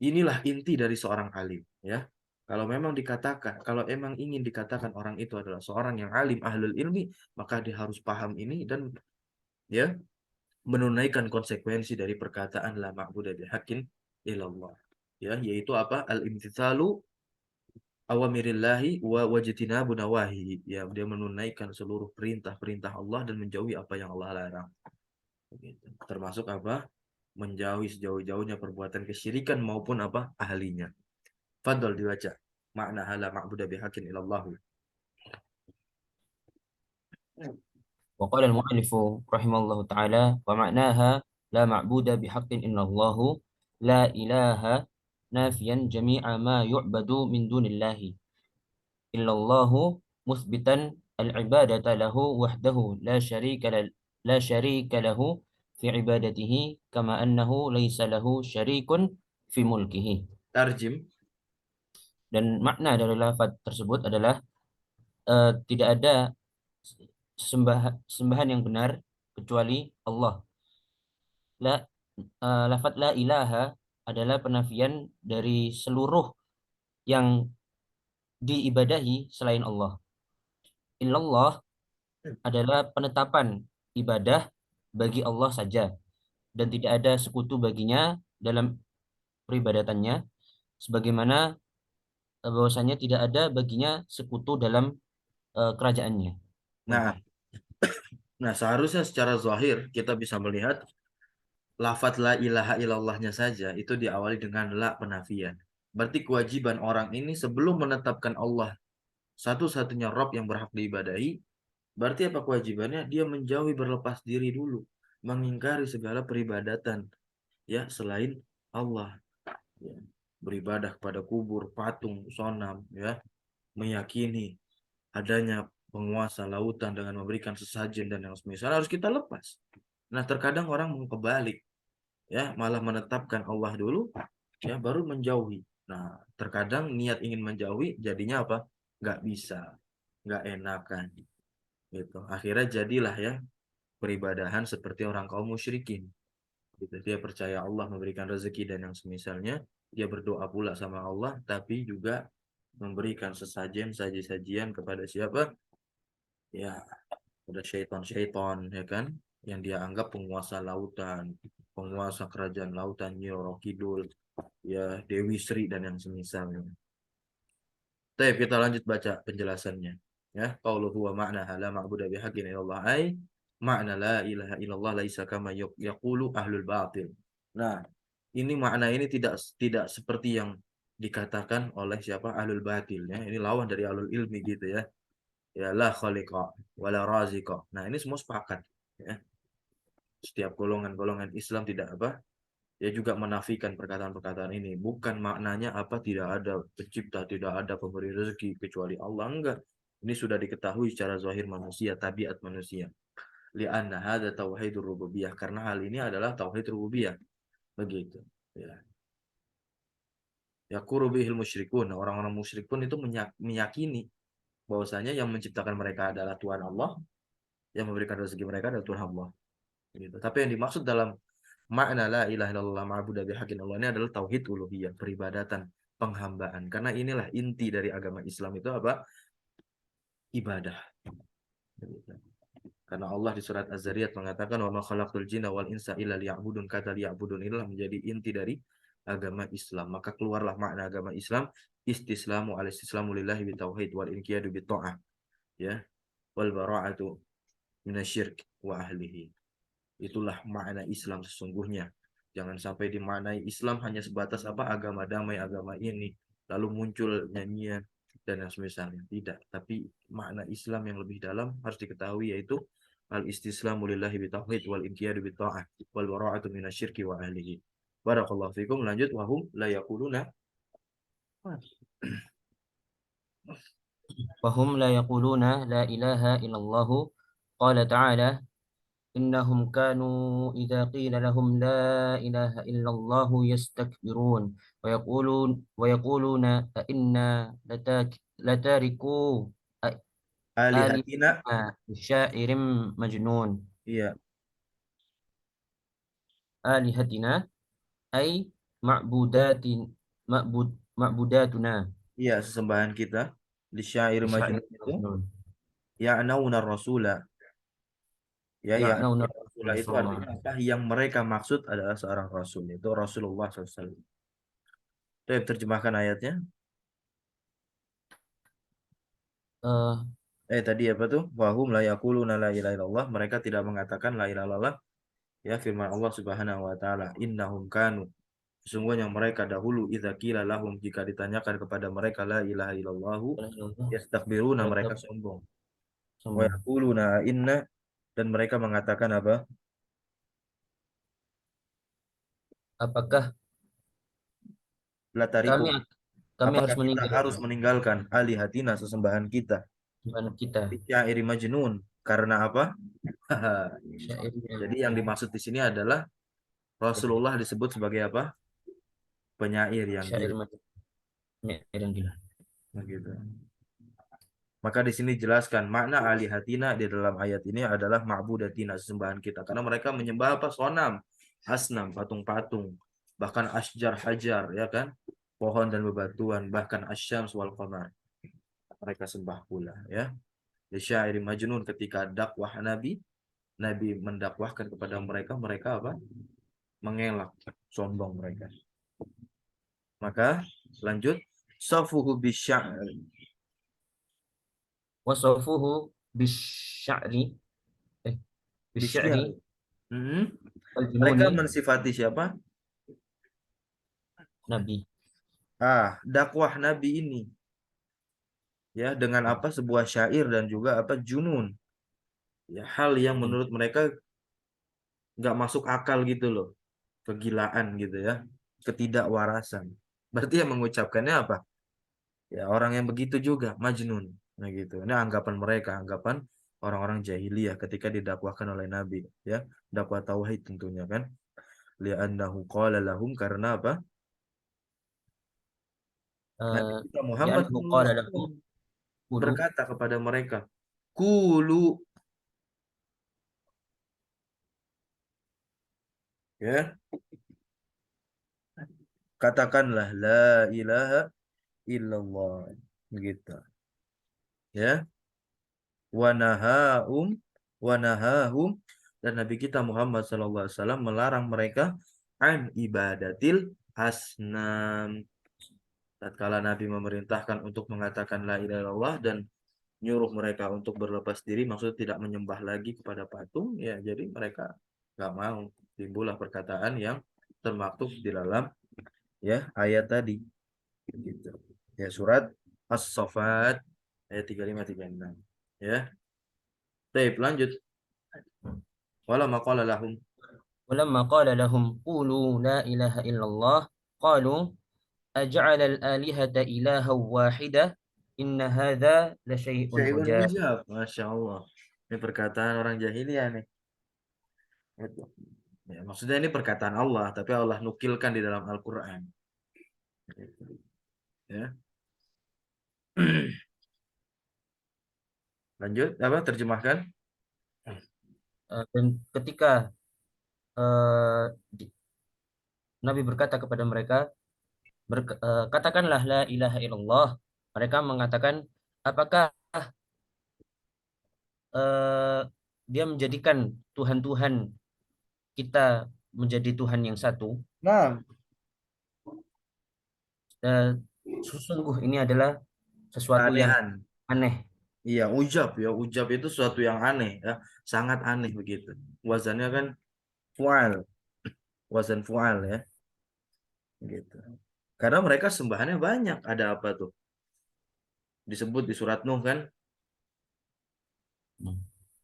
inilah inti dari seorang alim, ya. Kalau memang dikatakan, kalau emang ingin dikatakan orang itu adalah seorang yang alim, ahlul ilmi, maka dia harus paham ini dan ya menunaikan konsekuensi dari perkataan la ma'budu bihaqqin illallah. Ya, yaitu apa? Al-imtitsalu awamirillahi wa wajtinabu nawahi. Ya, dia menunaikan seluruh perintah-perintah Allah dan menjauhi apa yang Allah larang. Begitu. Termasuk apa? Menjauhi sejauh-jauhnya perbuatan kesyirikan maupun apa? Ahlinya. Fadol dibaca. Makna hala ma'budu bihaqqin ilallah. وقال المؤلف رحمه الله تعالى ومعناها لا معبود بحق إلا الله لا إله نافيا جميع ما يعبد من دون الله إلا الله مثبتا العبادة له وحده لا شريك له في عبادته كما أنه ليس له شريك في ملكه. Tarjim. Dan makna dari lafaz tersebut adalah tidak ada sembahan yang benar kecuali Allah. La, lafaz la ilaha adalah penafian dari seluruh yang diibadahi selain Allah. Illallah adalah penetapan ibadah bagi Allah saja dan tidak ada sekutu baginya dalam peribadatannya sebagaimana bahwasanya tidak ada baginya sekutu dalam kerajaannya. Nah, Nah, seharusnya secara zahir kita bisa melihat lafadz la ilaha illallahnya saja itu diawali dengan la penafian. Berarti kewajiban orang ini sebelum menetapkan Allah satu-satunya Rob yang berhak diibadahi, berarti apa kewajibannya? Dia menjauhi berlepas diri dulu, mengingkari segala peribadatan ya selain Allah. Ya. Beribadah kepada kubur, patung, sonam, ya, meyakini adanya penguasa lautan dengan memberikan sesajen dan yang semisal harus kita lepas. Nah, terkadang orang mau kebalik, ya, malah menetapkan Allah dulu, ya, baru menjauhi. Nah, terkadang niat ingin menjauhi, jadinya apa? Nggak bisa, nggak enakan, gitu. Akhirnya jadilah ya peribadahan seperti orang kaum musyrikin. Gitu. Dia percaya Allah memberikan rezeki dan yang semisalnya, dia berdoa pula sama Allah, tapi juga memberikan sesajen, saji-sajian kepada siapa? Ya, pada syaitan-syaitan, ya kan? Yang dia anggap penguasa lautan, penguasa kerajaan lautan, Nyiro Kidul, ya Dewi Sri dan yang semisalnya. Tapi kita lanjut baca penjelasannya. Ya, qauluhu wa ma'na la ma'budu bihaqqin illallah ay makna la ilaha illallah laisa kama yaqulu ahlul batil. Nah, ini makna ini tidak tidak seperti yang dikatakan oleh siapa ahlul batil ya. Ini lawan dari ahlul ilmi gitu ya. Ya la khaliqa wala raziqa. Nah, ini semua sepakat ya. Setiap golongan-golongan Islam tidak apa dia juga menafikan perkataan-perkataan ini. Bukan maknanya apa tidak ada pencipta, tidak ada pemberi rezeki kecuali Allah. Enggak. Ini sudah diketahui secara zahir manusia, tabiat manusia. Li'anna hadza tauhidur rububiyah. Karena hal ini adalah tauhid rububiyah. Begitu. Ya. Yaqulu bihil musyrikun. Nah, orang-orang musyrik pun itu meyakini bahwasanya yang menciptakan mereka adalah Tuhan Allah, yang memberikan rezeki mereka adalah Tuhan Allah. Gitu. Tapi yang dimaksud dalam makna la ilaha illallah ma'budu bihaqqin Allah ini adalah tauhid uluhiyah, peribadatan, penghambaan. Karena inilah inti dari agama Islam itu apa? Ibadah. Karena Allah di surat Az-Zariyat mengatakan wa ma khalaqtul jinna wal insa illa liya'budun, kata liya'budun inilah menjadi inti dari agama Islam. Maka keluarlah makna agama Islam istislamu al istislamu lillahi bitauhid wal inqiyadu bitta'ah, ya, wal bara'atu minasyirk wa ahlihi. Itulah makna Islam sesungguhnya. Jangan sampai dimaknai Islam hanya sebatas apa agama damai, agama ini. Lalu muncul nyanyian dan yang semisalnya. Tidak. Tapi makna Islam yang lebih dalam harus diketahui yaitu al-istislamu lillahi bitauhid wal inqiyadu bitta'ah wal bara'atu minasyirki wa ahlihi. Barakallahu fikum. Lanjut wahum la yaquluna. wahum la yaquluna la ilaha illallah. Qala ta'ala إنهم كانوا إذا قيل لهم لا إله إلا الله يستكبرون ويقولون أئنا لتاركو Alihatina. آلهتنا لشاعر مجنون. Iya. آلهتنا أي معبودات معبوداتنا Iya, sesembahan kita di syair لشاعر majnun itu مجنون ya'nauna rasula. Ya, ya, يعنون Rasulullah الرسول itu صلى الله artinya عليه apa? وسلم. Yang mereka maksud adalah seorang Rasul, itu Rasulullah SAW. Baik, terjemahkan ayatnya. Eh, Tadi apa tuh? Wahum la yaquluna la ilaha illallah. Mereka tidak mengatakan la ilaha illallah. Ya, firman Allah Subhanahu wa taala, innahum kanu. Sesungguhnya mereka dahulu idza qila lahum jika ditanyakan kepada mereka la ilaha illallahu yastakbiruna mereka mereka sombong. Wa sombong. yaquluna inna dan mereka mengatakan apa? Apakah La tariku. kami kami Apakah harus kita harus meninggalkan meninggalkan alihatina sesembahan kita? ibadah kita? Syairi majnun. Karena apa? Syair Jadi yang yang dimaksud di sini adalah Rasulullah disebut sebagai apa? Penyair yang syair gila. yang gila. Begitu. Maka di sini jelaskan makna alihatina di dalam ayat ini adalah ma'budatina sesembahan kita. Karena mereka menyembah apa? Sonam, asnam, patung-patung, bahkan asjar hajar, ya kan? pohon dan bebatuan, bahkan asyams wal qamar. Mereka sembah pula ya. Di syairi Majnun ketika dakwah Nabi, Nabi mendakwahkan kepada mereka, mereka apa? Mengelak, sombong mereka. Maka lanjut, safuhu bisya'ri. Wasafuhu bisya'ri eh bisya'ri Bisya'ri. Hmm. wal Mereka jununi mensifati siapa? nabi. Dakwah Nabi ini ya dengan apa? Sebuah syair dan juga apa? Junun. Ya, hal yang menurut mereka nggak masuk akal gitu loh, kegilaan gitu ya, ketidakwarasan. Berarti yang mengucapkannya apa? Ya orang yang begitu juga Majnun. Nah gitu. Ini anggapan mereka, anggapan orang-orang jahiliyah ketika didakwahkan oleh Nabi ya, dakwah tauhid tentunya kan. Li'annahu qala lahum, karena apa? Nabi Eh, kita Muhammad li'annahu qala lahum SAW qulu. berkata kepada mereka, Kulu, ya, katakanlah la ilaha illallah gitu ya. Wanahum wanahahum, dan Nabi kita Muhammad SAW melarang mereka an ibadatil asnam. Tatkala Nabi memerintahkan untuk mengatakan la ilaha illallah dan nyuruh mereka untuk berlepas diri, maksudnya tidak menyembah lagi kepada patung, ya jadi mereka nggak mau. Timbullah perkataan yang termaktub di dalam ya ayat tadi gitu. Ya surat As-Saffat ayat 35-36 ya. Baik, lanjut. Wala maqala lahum. Walamma qala lahum qulu la ilaha illallah qalu aj'ala al-alihata ilahan wahida inna hadza la syai'un Syai'un ujab. ujab. Masya Allah. Ini perkataan orang jahiliyah nih. Itu. Ya, maksudnya ini perkataan Allah, tapi Allah nukilkan di dalam Al-Quran. Gitu. Ya. Lanjut, apa? Terjemahkan. Dan ketika eh, di- Nabi berkata kepada mereka, katakanlah la ilaha illallah. Mereka mengatakan, apakah eh, dia menjadikan Tuhan-Tuhan kita menjadi Tuhan yang satu? Nah, Eh, Sesungguh ini adalah sesuatu yang keanehan. aneh. Iya, ujab ya. Ujab itu sesuatu yang aneh ya. Sangat aneh begitu. Wazannya kan fual. Wazan fual ya. Gitu. Karena mereka sembahannya banyak. Ada apa tuh? Disebut di surat Nuh kan.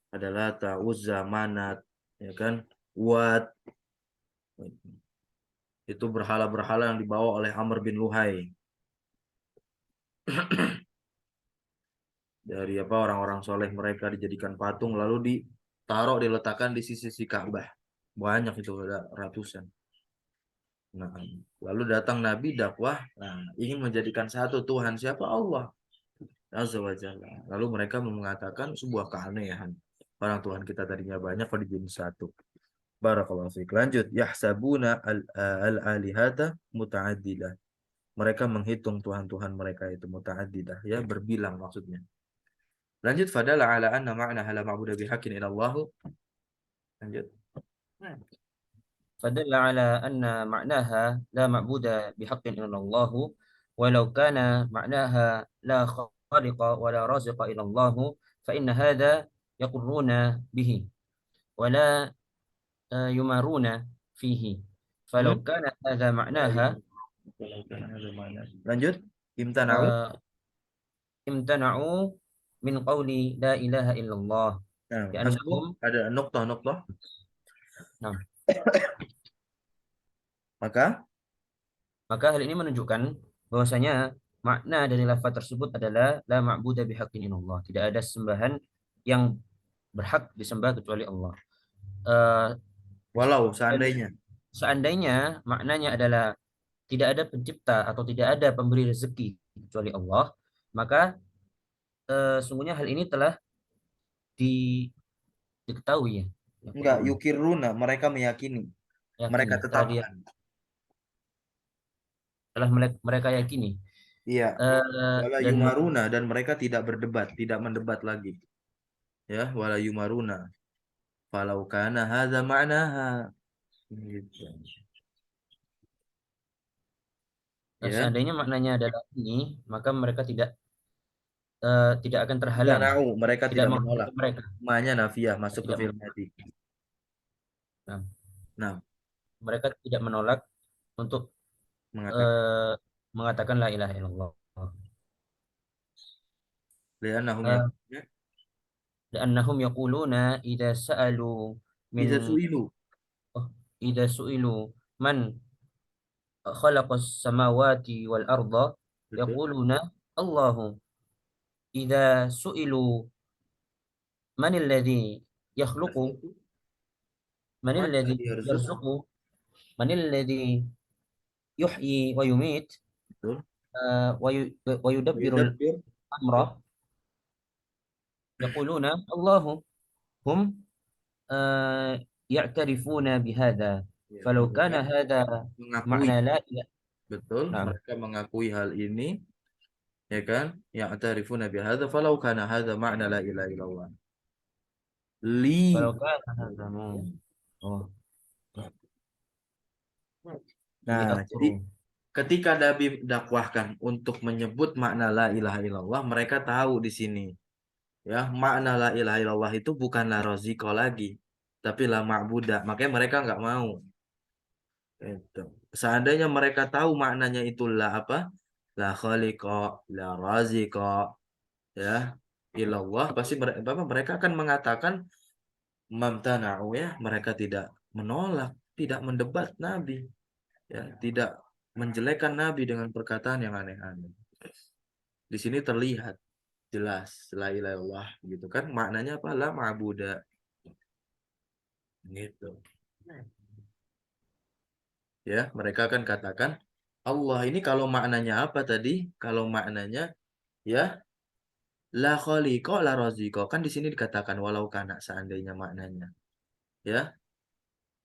Ada Lata, Uzza, Manat. Ya kan. Wat. Itu berhala-berhala yang dibawa oleh Amr bin Luhai. Dari apa orang-orang soleh mereka dijadikan patung lalu ditaruh diletakkan di sisi-sisi Ka'bah. Banyak itu, ada ratusan. Nah, lalu datang Nabi dakwah, nah, ingin menjadikan satu Tuhan siapa? Allah Azza wa Jalla. Lalu mereka mengatakan sebuah keanehan. Orang Tuhan kita tadinya banyak kok dijadiin satu. Barakallahu fiik. Lanjut, yahsabuna al-alihata muta'addidah. Mereka menghitung Tuhan-Tuhan mereka itu muta'addidah, ya berbilang maksudnya. Lanjut, fadala ala anna ma'na hala ma'budu bihaqqin ilallahu. Lanjut. فدل على أن معناها لا معبود بحق إلا الله ولو كان معناها لا خالق ولا رازق إلا الله فإن هذا يقرون به ولا يمارون فيه فلو Hmm? كان هذا معناها Lanjut. Imtana'u. آه، امتنعوا من قول لا إله إلا الله Nah, hasbuh, لأنهم ada noktah-noktah. نعم. Maka Maka hal ini menunjukkan bahwasanya makna dari lafaz tersebut adalah la ma'budu bihaqqin illallah. Tidak ada sembahan yang berhak disembah kecuali Allah. Eh, walau dan seandainya. seandainya maknanya adalah tidak ada pencipta atau tidak ada pemberi rezeki kecuali Allah, maka sungguhnya hal ini telah di- diketahui ya, Enggak, yaqulun, yukiruna, mereka meyakini. Mereka yakini, telah dia tetapkan. telah mereka yakini. Iya. Wala Dan yumaruna, dan mereka tidak berdebat, tidak mendebat lagi. Ya, wala yumaruna. Falau kana hadza ma'naha. Gitu. Ya. seandainya maknanya adalah ini, maka mereka tidak akan terhalang, Tanau, mereka tidak tidak menolak. menghalangi mereka. Ma'nya nafiyah masuk ke Tidak, fi'il madhi. nah, Nah, mereka tidak menolak untuk mengatakan eh, mengatakan la ilaha illallah. li'annahum Eh, ya. لأنهم يقولون إذا سألوا Iza من su'ilu. إذا سئلوا من خلق السماوات والأرض Betul. يقولون الله. إذا سئلوا من الذي يخلق، Yakhluqu. من Man الذي alladhi yarzuqu. يرزق، من الذي يحيي ويميت، Betul. Wa ويدبر yudabbir. Ya. الأمر، يقولون الله. هم يعترفون بهذا. Ya, فلو كان mereka هذا mengakui. معنى لا إله. Betul, نعم. mereka mengakui hal ini, ya kan? Yang atarifuna bihadza falau kana hadza ma'na la ilaha illallah. Li. فلو كان هذا oh, Nah, jadi لأكبروا. ketika Nabi dakwahkan untuk menyebut makna la ilaha illallah, mereka tahu di sini, ya, makna la ilaha illallah itu bukan la roziko lagi, tapi la ma'budah. Makanya mereka nggak mau. Itu. Seandainya mereka tahu maknanya itu la apa? La khaliqa, la raziko, ya, ilallah, pasti mereka akan mengatakan mamtana'u, ya, mereka tidak menolak, tidak mendebat Nabi, ya, tidak menjelekkan Nabi dengan perkataan yang aneh-aneh. Di sini terlihat jelas la ilaha illallah gitu kan, maknanya apa? La ma'buda gitu. Ya, mereka akan katakan Allah ini kalau maknanya apa tadi? Kalau maknanya, ya, la khaliqa la raziqa, kan di sini dikatakan walau kana, seandainya maknanya, ya,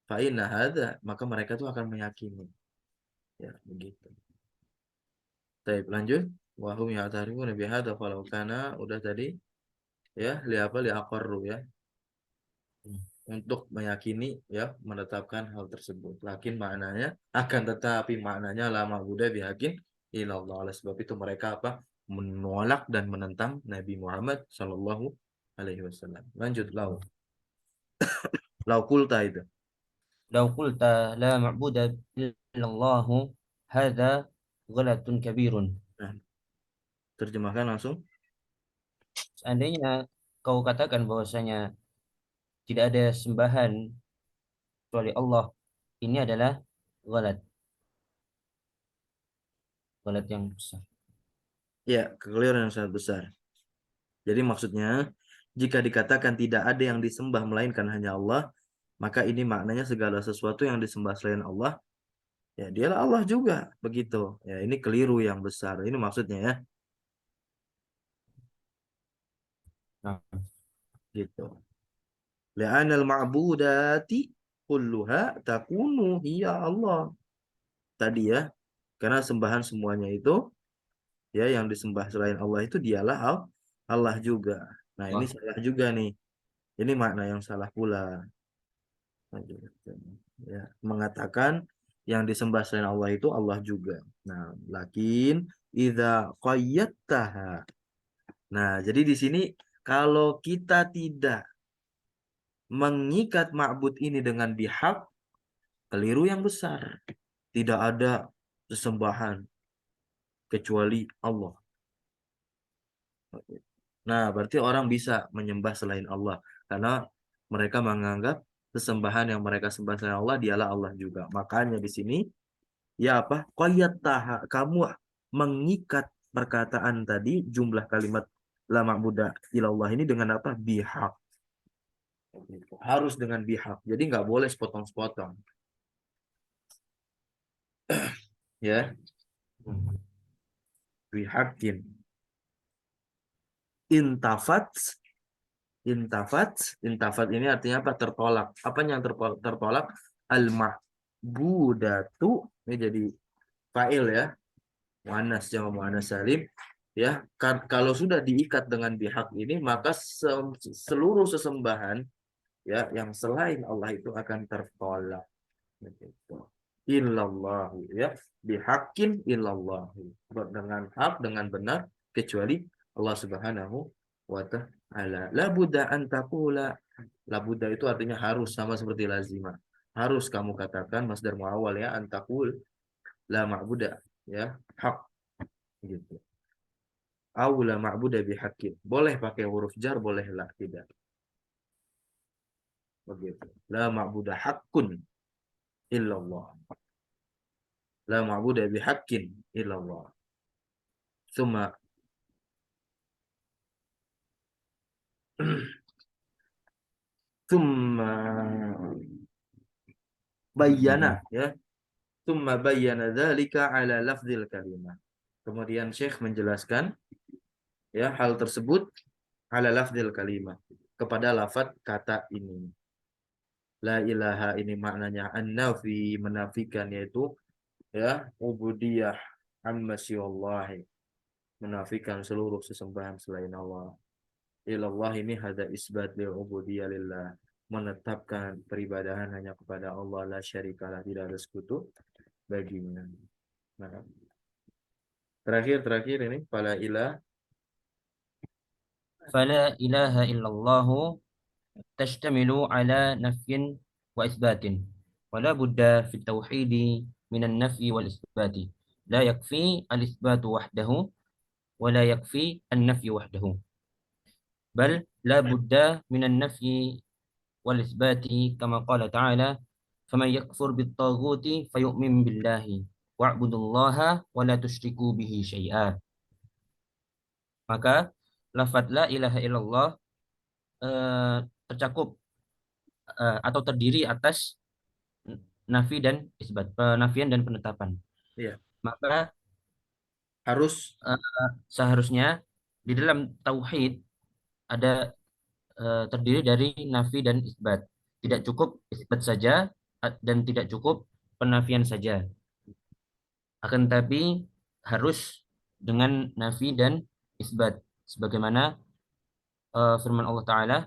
fa inna hadza, maka mereka tuh akan meyakini, ya, begitu. Baik, lanjut. Wahum ya'tarifuna bihadza falau kana, udah tadi, ya, li apa, li aqarru, ya, untuk meyakini, ya, menetapkan hal tersebut. Lakin maknanya, akan tetapi maknanya la ma'budu bihaqqin illallah. Oleh sebab itu mereka apa? Menolak dan menentang Nabi Muhammad Shallallahu alaihi wasallam. Lanjut, lau kulta itu. لو قلت لا معبود إلا الله هذا غلط كبير. Nah, terjemahkan langsung. Seandainya kau katakan bahwasanya tidak ada sembahan kecuali Allah, ini adalah galat, galat yang besar. Ya, kekeliruan yang sangat besar. Jadi maksudnya, jika dikatakan tidak ada yang disembah melainkan hanya Allah, maka ini maknanya segala sesuatu yang disembah selain Allah, ya dialah Allah juga, begitu. Ya, ini keliru yang besar. Ini maksudnya, ya, Nah, gitu. Li'anal ma'budati kulluha takunu hiya Allah. Tadi, ya, karena sembahan semuanya itu, ya, yang disembah selain Allah itu dialah Allah juga. Nah, ini Allah. salah juga nih. Ini makna yang salah pula. Ya, mengatakan yang disembah selain Allah itu Allah juga. Nah, lakin idza qayyadtaha. Nah, jadi di sini kalau kita tidak mengikat ma'bud ini dengan bihaq, keliru yang besar. Tidak ada sesembahan kecuali Allah. Nah, berarti orang bisa menyembah selain Allah karena mereka menganggap sesembahan yang mereka sembah selain Allah dialah Allah juga. Makanya di sini, ya, apa? Qayyadtaha, kamu mengikat perkataan tadi, jumlah kalimat la ma'budu illallah ini dengan apa? Bihaq. Harus dengan bihaq. Jadi nggak boleh sepotong-sepotong. Ya, bihaqin. Intafat, intafat ini artinya apa? Tertolak. Apa yang tertolak? Al-mahbudatu, ini jadi fa'il ya, muannas jamak muannas salim ya. Kalau sudah diikat dengan bihaq ini maka seluruh sesembahan ya yang selain Allah itu akan tertolak begitu. Illallahu ya, bihaqqin illallahu, dengan hak dengan benar kecuali Allah Subhanahu wa taala. La budda an taqula, la budda itu artinya harus, sama seperti lazima, harus kamu katakan masdar muawwal ya, antakul la ma'buda ya, hak gitu. Au la ma'buda bihaqqin, boleh pakai huruf jar, boleh la tidak begitu. La ma'buda haqqun illallah, la ma'budu bihaqqin illallah. Summa summa bayyana ya. Summa bayyana dzalika ala lafzil kalimah. Kemudian Syekh menjelaskan ya hal tersebut ala lafzil kalimah, kepada lafaz kata ini. La ilaha ini maknanya an-nafi, menafikan, yaitu ya ubudiyah amma siwallahi, menafikan seluruh sesembahan selain Allah. Ilallah ini hada isbat lil ubudiyah lillah, menetapkan peribadahan hanya kepada Allah, la syarikalah, tidak ada sekutu baginya. Nah, terakhir ini fala ilah. فلا إله إلا الله تشتمل على نفي وإثبات، ولا بد في التوحيد من النفي والإثبات. لا يكفي الإثبات وحده، ولا يكفي النفي وحده، بل لا بد من النفي والإثبات، كما قال تعالى: فمن يكفر بالطاغوت فيؤمن بالله واعبدوا الله ولا تشركوا به شيئا. Maka lafaz la ilaha illallah tercakup atau terdiri atas nafi dan isbat, penafian dan penetapan. Iya, Maka harus seharusnya di dalam tauhid ada terdiri dari nafi dan isbat. Tidak cukup isbat saja dan tidak cukup penafian saja. Akan tetapi harus dengan nafi dan isbat. Sebagaimana firman Allah Ta'ala,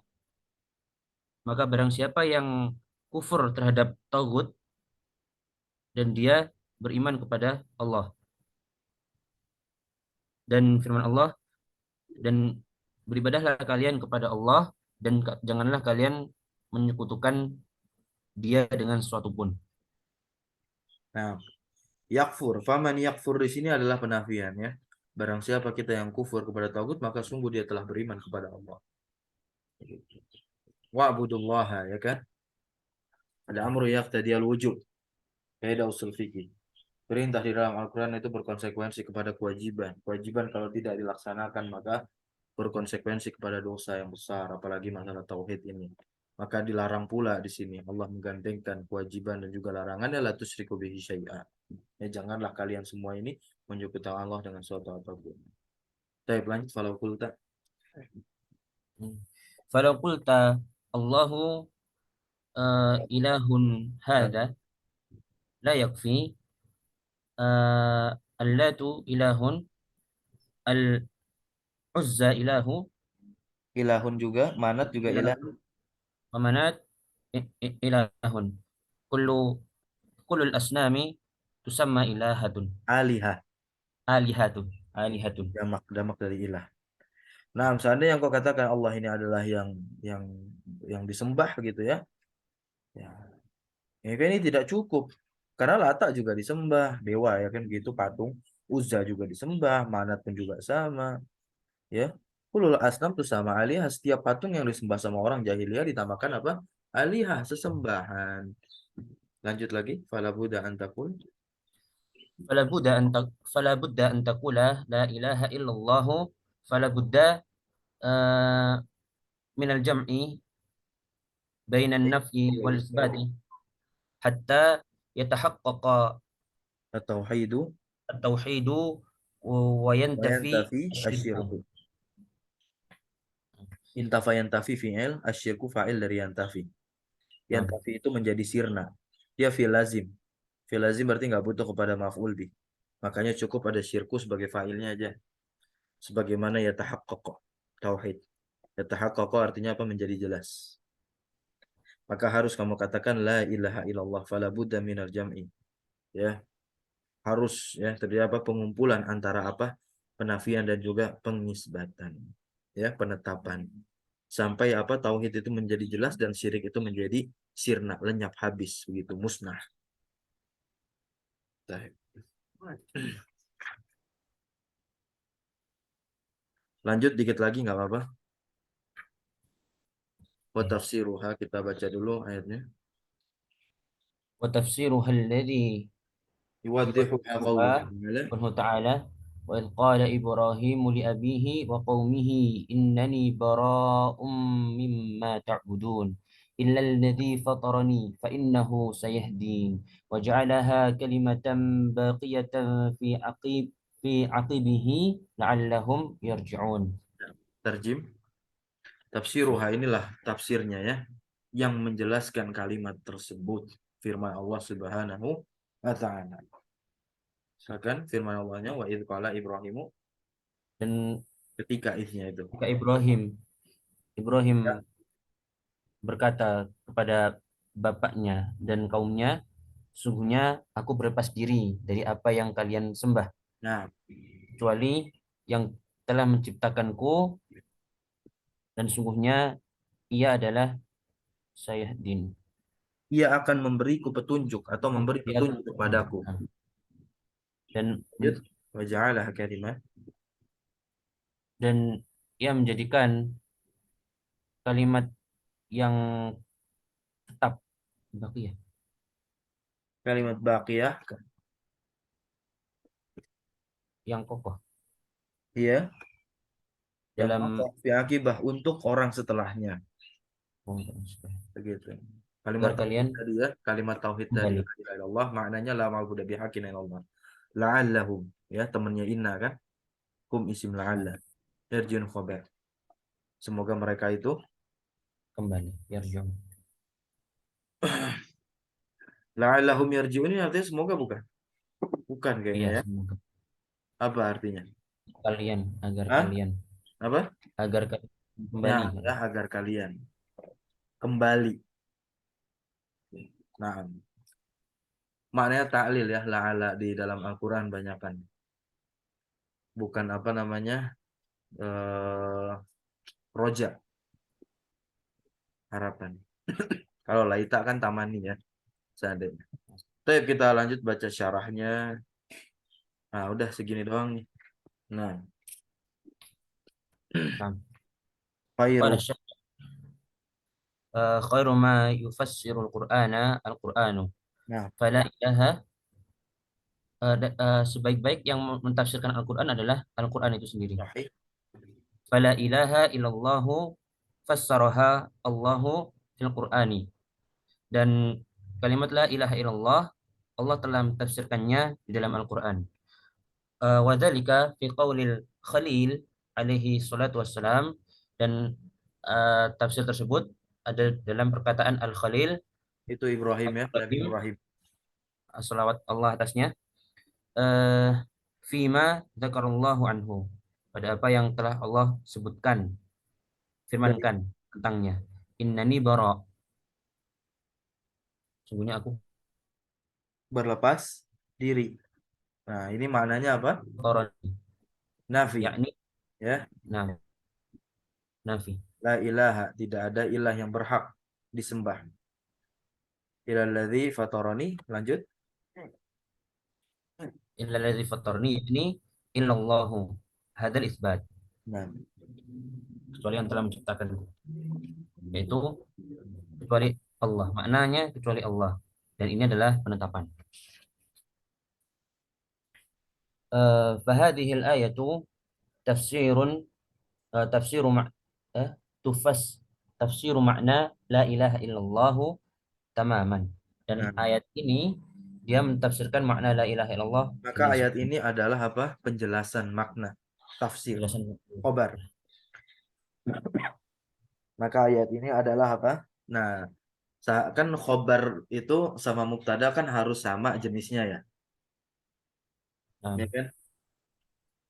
maka barang siapa yang kufur terhadap tauhid dan dia beriman kepada Allah. Dan firman Allah, dan beribadahlah kalian kepada Allah dan janganlah kalian menyekutukan dia dengan sesuatu pun. nah yakfur, faman yakfur di sini adalah penafian ya. Barang siapa kita yang kufur kepada tagut, maka sungguh dia telah beriman kepada Allah. Wa'budullaha ya kan? Ada amru yaqtadi al-wujub. Kaidah usul fikih. Perintah di dalam Al-Quran itu berkonsekuensi kepada kewajiban. Kewajiban kalau tidak dilaksanakan maka berkonsekuensi kepada dosa yang besar, apalagi masalah tauhid ini. Maka dilarang pula di sini Allah menggandengkan kewajiban dan juga larangannya, la tusyriku bihi syai'a. Ya, janganlah kalian semua ini menyekutukan Allah dengan suatu apapun. Baik, lanjut falau qulta. Falau qulta Allahu ilahun hadha la yakfi, allatu ilahun, al-uzza ilahu, Ilahun juga, manat juga ilah. ilahun, wa manat ilahun. Kullu kullul asnami tusamma ilahatun, Alihah, alihatun, alihatun. damak dari ilah. Nah, seandainya yang kau katakan Allah ini adalah yang yang disembah gitu ya. Ya, ya kan ini tidak cukup. Karena Lata juga disembah, dewa ya kan gitu, patung. Uzza juga disembah, Manat pun juga sama, ya. Ulul asnam tuh sama alihah, setiap patung yang disembah sama orang jahiliyah ditamakan apa? Alihah, sesembahan. Lanjut lagi, fala buddha antakul. فلا بد أن تقول لا إله إلا الله. فلا بد من الجمع بين النفي والإثبات حتى يتحقق At-tauhidu التوحيد wa وينتفي yantafi الشرك. asyirku. Intafa yantafi fi'il, asyirku fa'il dari yantafi. Nah, Yantafi itu menjadi sirna. Dia fi'il lazim. Fi'il lazim berarti nggak butuh kepada maf'ul bih. Makanya cukup ada syirku sebagai fa'ilnya aja. Sebagaimana yatahaqqaqu tauhid. Yatahaqqaqu artinya apa? Menjadi jelas. Maka harus kamu katakan la ilaha illallah fala budda minal jam'i. Ya, harus ya terjadi apa? Pengumpulan antara apa? Penafian dan juga pengisbatan. Ya, penetapan. Sampai apa? Tauhid itu menjadi jelas dan syirik itu menjadi sirna, lenyap habis begitu, musnah. Baik. Lanjut dikit lagi nggak apa-apa. Wa tafsiruha kita baca dulu ayatnya. وتفسيرها الذي Yuwaddihuha qawluhu يوضحها ta'ala. قوله تعالى وإذ قال إبراهيم لأبيه وقومه إنني براء مما تعبدون إلا الذي فطرني فإنه سيهدين وجعلها كلمة باقية في عقبه لعلهم يرجعون. Terjem. Tafsiruha inilah tafsirnya ya. Yang menjelaskan kalimat tersebut. Firman Allah Subhanahu wa ta'ala. Misalkan firman Allahnya wa idh qala Ibrahimu, Dan ketika isnya itu. ketika Ibrahim Ya. berkata kepada bapaknya dan kaumnya, sungguhnya aku berlepas diri dari apa yang kalian sembah, Nah, kecuali yang telah menciptakanku, dan sungguhnya ia adalah Sayahdin. ia akan memberiku petunjuk atau memberi Ia, petunjuk kepadaku. dan Lanjut. Wa ja'alah kalimah. dan ia menjadikan kalimat yang tetap, baqiyah, Kalimat baqiyah. yang kokoh Iya. Yang dalam pokok fi akibah untuk orang setelahnya. Begitu. Kalimat agar tauhid kalian tadi ya, kalimat tauhid dari kembali. la ilaha illallah maknanya la ma'budu bihaqqin illallah. La'allahum ya temannya inna kan? Hum isim la'alla. Irjun khobar. Semoga mereka itu Kembali yarjun. la'allahum yarji'un ini artinya semoga bukan? Bukan kayaknya Iya, ya. semoga Apa artinya? kalian, Hah? Apa? agar kalian Nah, kembali. ya agar kalian kembali. Nah, maknanya ta'lil ya la'ala di dalam Al-Qur'an banyak kan. Bukan apa namanya? Roja, harapan. Kalau laita kan tamani ya, seandainya. Tapi kita lanjut baca syarahnya. Nah, udah segini doang nih. Nah, Nah, khairu. qala khairu ma yufassirul Qur'ana al-Qur'anu. Nah, Fala ilaha sebaik-baik yang mentafsirkan Al-Qur'an adalah Al-Qur'an itu sendiri. sahih. Fala ilaha illallahu fassaraha Allahu fil Qur'ani. Dan kalimat la ilaha illallah Allah telah mentafsirkannya di dalam Al-Qur'an. Wa dzalika fi qaulil Khalil alaihi salatu wassalam, dan tafsir tersebut ada dalam perkataan Al-Khalil Itu Ibrahim ya, Nabi Ibrahim, Ibrahim. salawat Allah atasnya, eh fima dzakarallahu anhu, pada apa yang telah Allah sebutkan, Dari firmankan tentangnya. Innani bara, sungguhnya aku berlepas diri. Nah, ini maknanya apa? qarani, Nafi yakni ya. nah nafi, La ilaha, tidak ada ilah yang berhak disembah. Ilalladzi fatarani, lanjut. illa allazi fatarni, yakni illallahu, hadzal isbat, Nah, kecuali yang telah menciptakanku, yaitu kecuali Allah, maknanya kecuali Allah, dan ini adalah penetapan. Fahadhil ayatu tafsirun tafsiru ma tufas tafsiru makna la ilaha illallah tamaman. nah, Dan ayat ini dia mentafsirkan makna la ilaha illallah maka dengan ayat sempurna. ini adalah apa? Penjelasan makna, tafsir, Penjelasan. khobar. Maka ayat ini adalah apa? Nah, kan khobar itu sama mubtada kan harus sama jenisnya ya. Ya Nah, kan?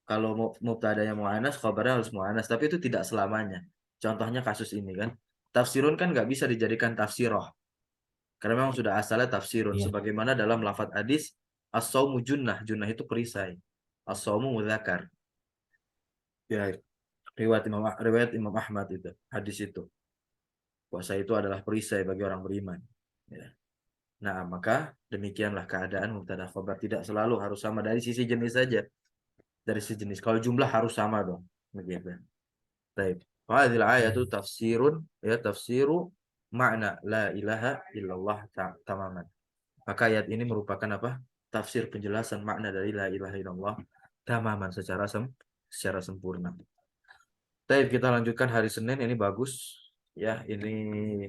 Kalau mubtada'nya mu'annas, khabarnya harus mu'annas, tapi itu tidak selamanya. Contohnya kasus ini kan. Tafsirun kan nggak bisa dijadikan tafsiroh. Karena memang sudah asalnya tafsirun. iya, Sebagaimana dalam lafadz hadis, as-sawmu junnah. Junnah itu perisai. As-sawmu mudzakkar. Ya, riwayat Imam Ahmad itu. Hadis itu. Puasa itu adalah perisai bagi orang beriman. Ya. Nah, maka demikianlah keadaan mubtada khabar. Tidak selalu harus sama dari sisi jenis saja. Dari sisi jenis. Kalau jumlah harus sama dong. Begitu. Baik. Fahadil ayat itu iya. tafsirun, ya tafsiru makna la ilaha illallah tamaman. Maka ayat ini merupakan apa? Tafsir penjelasan makna dari la ilaha illallah tamaman secara sempurna. Baik, kita lanjutkan hari Senin, ini bagus. Ya, ini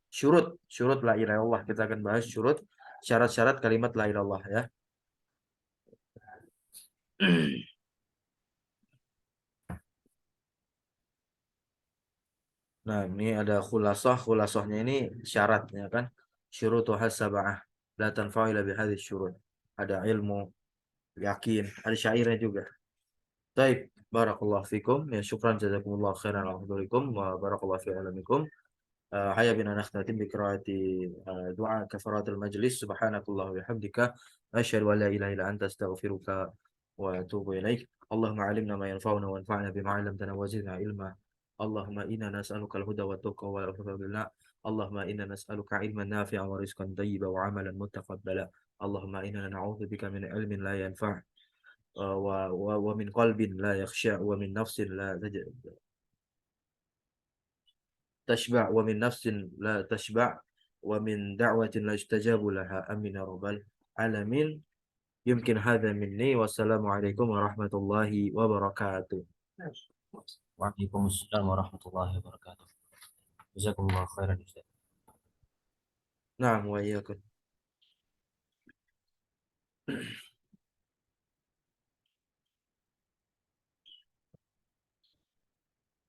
syurut la ilaha illallah. Kita akan bahas syurut syarat-syarat kalimat la ilaha illallah ya. Nah, ini ada khulasah. Khulasahnya ini syaratnya kan. Syurutuha sab'ah. La tanfa'u illa bihadhihi syurut. Ada ilmu, yakin, ada syairnya juga. Baik, barakallahu fikum. Ya, syukran jazakumullah khairan alhamdulillah wa barakallahu fi alamikum. هيا بنا نختتم بقراءة دعاء كفارة المجلس سبحانك اللهم وبحمدك أشهد أن لا إله إلا أنت أستغفرك وأتوب إليك اللهم علمنا ما ينفعنا وانفعنا بما علمتنا وزدنا علما اللهم إنا نسألك الهدى والتقى والعفو بالله اللهم إنا نسألك علما نافعا ورزقا طيبا وعملا متقبلا اللهم إنا نعوذ بك من علم لا ينفع ومن قلب لا يخشع ومن نفس لا تشبع ومن نفس لا تشبع ومن دعوة لا يستجاب لها أمين يا رب العالمين يمكن هذا مني والسلام عليكم ورحمة الله وبركاته. Waalaikumsalam warahmatullahi wabarakatuh. Jazakumullah khairan Ustaz. نعم وإياكم.